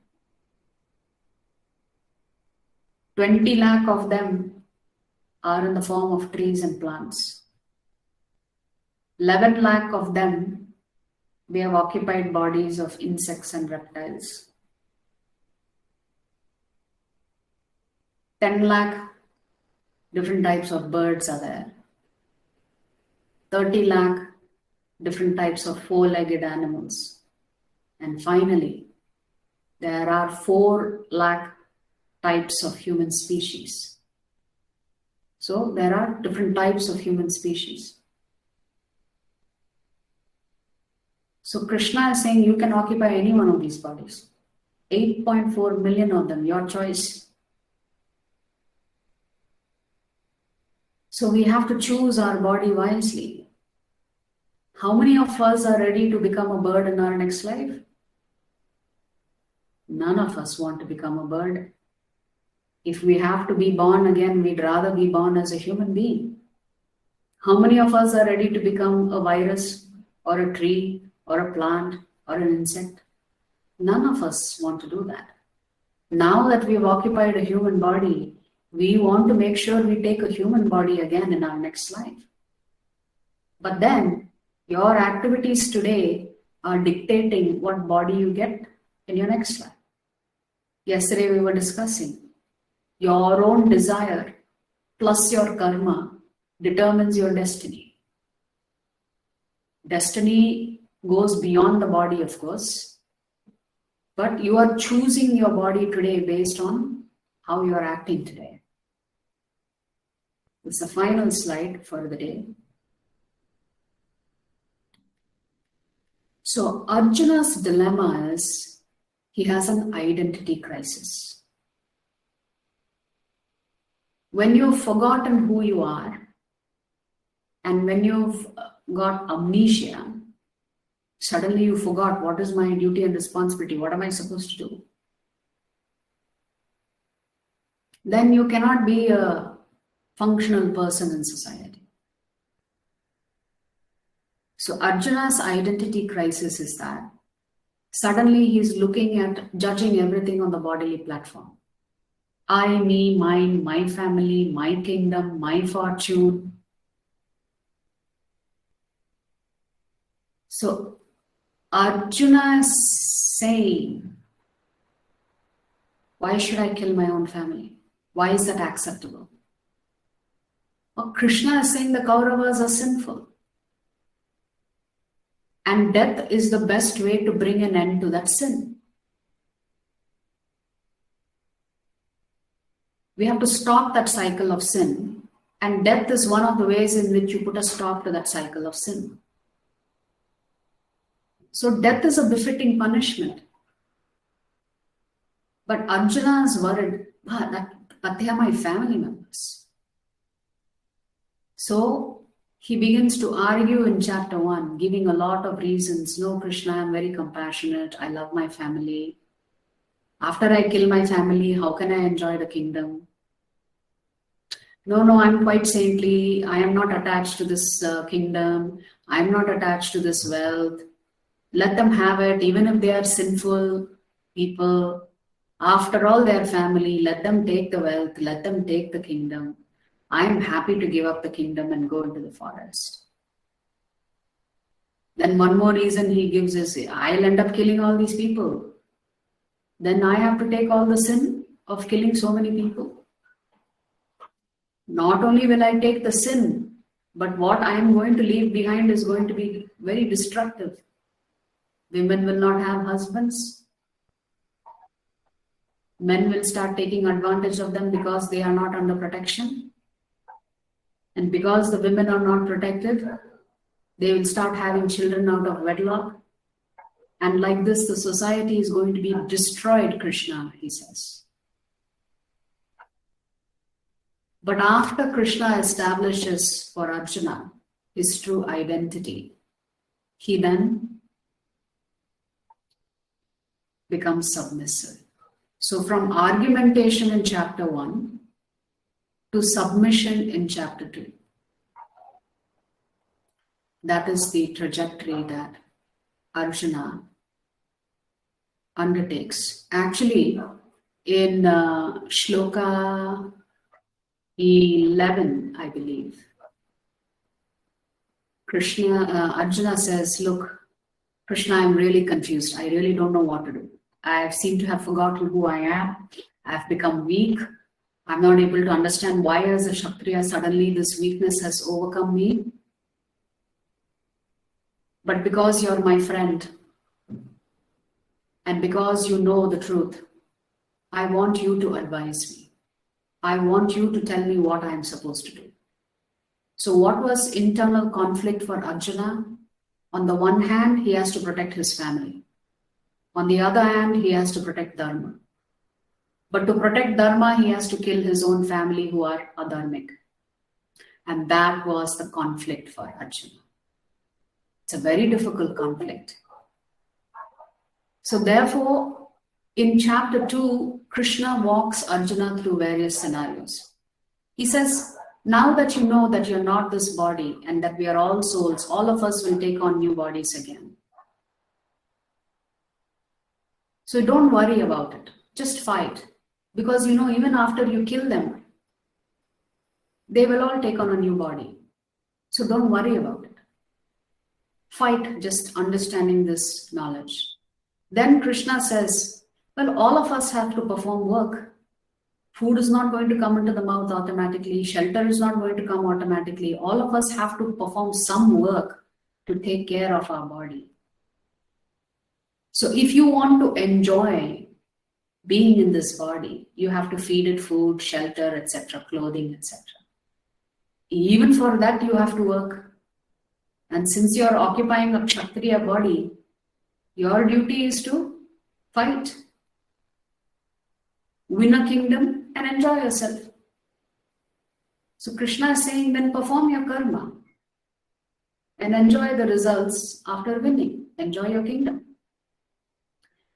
20 lakh of them are in the form of trees and plants. 11 lakh of them, we have occupied bodies of insects and reptiles. 10 lakh different types of birds are there. 30 lakh different types of four-legged animals. And finally, there are 4 lakh types of human species. So there are different types of human species. So Krishna is saying you can occupy any one of these bodies. 8.4 million of them, your choice. So we have to choose our body wisely. How many of us are ready to become a bird in our next life? None of us want to become a bird. If we have to be born again, we'd rather be born as a human being. How many of us are ready to become a virus or a tree or a plant or an insect? None of us want to do that. Now that we've occupied a human body, we want to make sure we take a human body again in our next life. But then, your activities today are dictating what body you get in your next life. Yesterday we were discussing your own desire plus your karma determines your destiny. Destiny goes beyond the body, of course, but you are choosing your body today based on how you are acting today. It's the final slide for the day. So Arjuna's dilemma is he has an identity crisis. When you've forgotten who you are, and when you've got amnesia, suddenly you forgot what is my duty and responsibility, what am I supposed to do? Then you cannot be a functional person in society. So Arjuna's identity crisis is that suddenly he's looking at judging everything on the bodily platform. I, me, mine, my family, my kingdom, my fortune. So Arjuna is saying, why should I kill my own family? Why is that acceptable? Well, Krishna is saying the Kauravas are sinful. And death is the best way to bring an end to that sin. We have to stop that cycle of sin. And death is one of the ways in which you put a stop to that cycle of sin. So death is a befitting punishment. But Arjuna is worried, but they are my family members. So he begins to argue in chapter 1, giving a lot of reasons. No, Krishna, I'm very compassionate. I love my family. After I kill my family, how can I enjoy the kingdom? No, I'm quite saintly. I am not attached to this kingdom. I am not attached to this wealth. Let them have it, even if they are sinful people. After all, their family, let them take the wealth, let them take the kingdom. I am happy to give up the kingdom and go into the forest. Then one more reason he gives is, I'll end up killing all these people. Then I have to take all the sin of killing so many people. Not only will I take the sin, but what I am going to leave behind is going to be very destructive. Women will not have husbands. Men will start taking advantage of them because they are not under protection. And because the women are not protected, they will start having children out of wedlock. And like this, the society is going to be destroyed, Krishna, he says. But after Krishna establishes for Arjuna his true identity, he then becomes submissive. So from argumentation in chapter 1 to submission in chapter 2. That is the trajectory that Arjuna undertakes. Actually, in shloka 11, I believe, Arjuna says, look, Krishna, I'm really confused. I really don't know what to do. I seem to have forgotten who I am. I've become weak. I'm not able to understand why as a Kshatriya suddenly this weakness has overcome me. But because you're my friend and because you know the truth, I want you to advise me. I want you to tell me what I'm supposed to do. So what was internal conflict for Arjuna? On the one hand, he has to protect his family. On the other hand, he has to protect Dharma. But to protect Dharma, he has to kill his own family who are adharmic. And that was the conflict for Arjuna. It's a very difficult conflict. So therefore, in chapter 2, Krishna walks Arjuna through various scenarios. He says, now that you know that you're not this body and that we are all souls, all of us will take on new bodies again. So don't worry about it. Just fight. Because even after you kill them, they will all take on a new body. So don't worry about it. Fight, just understanding this knowledge. Then Krishna says, well, all of us have to perform work. Food is not going to come into the mouth automatically. Shelter is not going to come automatically. All of us have to perform some work to take care of our body. So if you want to enjoy being in this body, you have to feed it food, shelter, etc., clothing, etc. Even for that, you have to work. And since you are occupying a Kshatriya body, your duty is to fight, win a kingdom, and enjoy yourself. So Krishna is saying, then perform your karma and enjoy the results after winning. Enjoy your kingdom.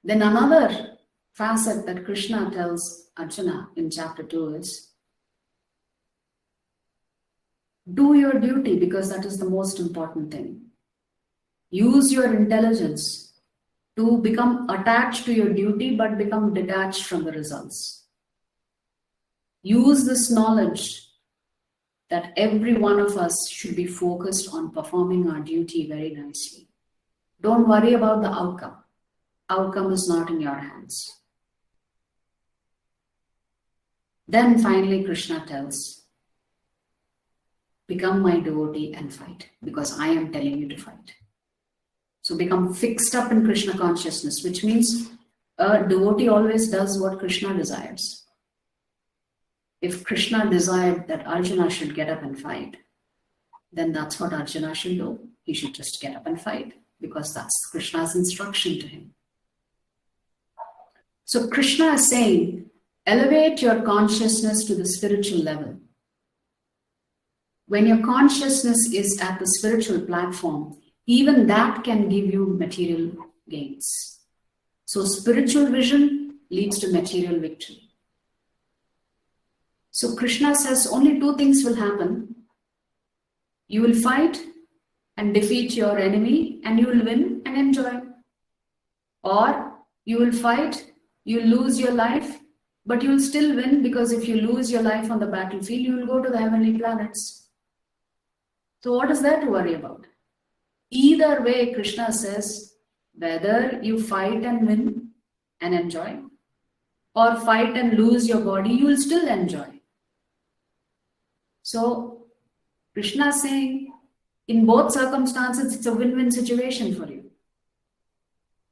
Then another facet that Krishna tells Arjuna in chapter 2 is, do your duty, because that is the most important thing. Use your intelligence to become attached to your duty but become detached from the results. Use this knowledge that every one of us should be focused on performing our duty very nicely. Don't worry about the outcome. Outcome is not in your hands. Then finally Krishna tells, become my devotee and fight, because I am telling you to fight. So become fixed up in Krishna consciousness, which means a devotee always does what Krishna desires. If Krishna desired that Arjuna should get up and fight, then that's what Arjuna should do. He should just get up and fight, because that's Krishna's instruction to him. So Krishna is saying, elevate your consciousness to the spiritual level. When your consciousness is at the spiritual platform, even that can give you material gains. So spiritual vision leads to material victory. So Krishna says only two things will happen. You will fight and defeat your enemy, and you will win and enjoy. Or you will fight, you will lose your life, but you will still win, because if you lose your life on the battlefield, you will go to the heavenly planets. So what is there to worry about? Either way, Krishna says, whether you fight and win and enjoy, or fight and lose your body, you will still enjoy. So Krishna is saying, in both circumstances, it's a win-win situation for you.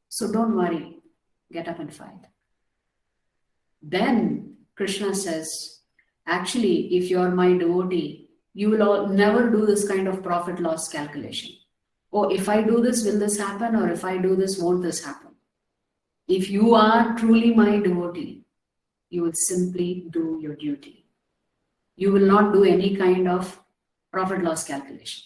So don't worry, get up and fight. Then Krishna says, actually, if you're my devotee, you will never do this kind of profit-loss calculation. Oh, if I do this, will this happen? Or if I do this, won't this happen? If you are truly my devotee, you will simply do your duty. You will not do any kind of profit-loss calculation.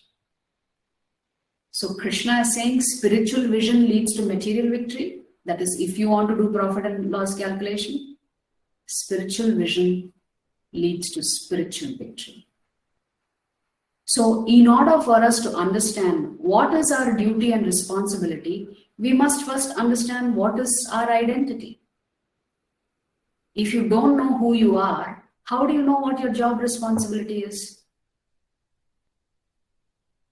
So Krishna is saying spiritual vision leads to material victory. That is, if you want to do profit and loss calculation, spiritual vision leads to spiritual victory. So in order for us to understand what is our duty and responsibility, we must first understand what is our identity. If you don't know who you are, how do you know what your job responsibility is?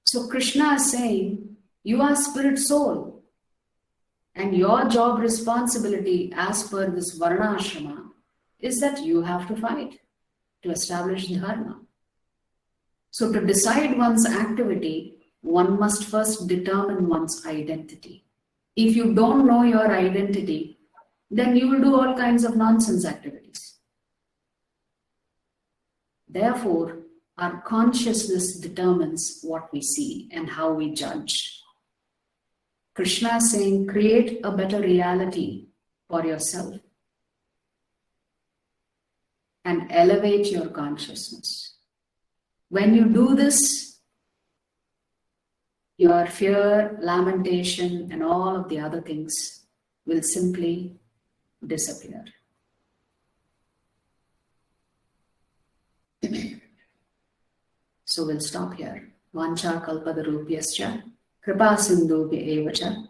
So Krishna is saying, you are spirit soul, and your job responsibility as per this Varna Ashrama is that you have to fight to establish dharma. So to decide one's activity, one must first determine one's identity. If you don't know your identity, then you will do all kinds of nonsense activities. Therefore, our consciousness determines what we see and how we judge. Krishna is saying, create a better reality for yourself and elevate your consciousness. When you do this, your fear, lamentation, and all of the other things will simply disappear. So we'll stop here. Vancha kalpadarupyascha kripa sindhubhya evacha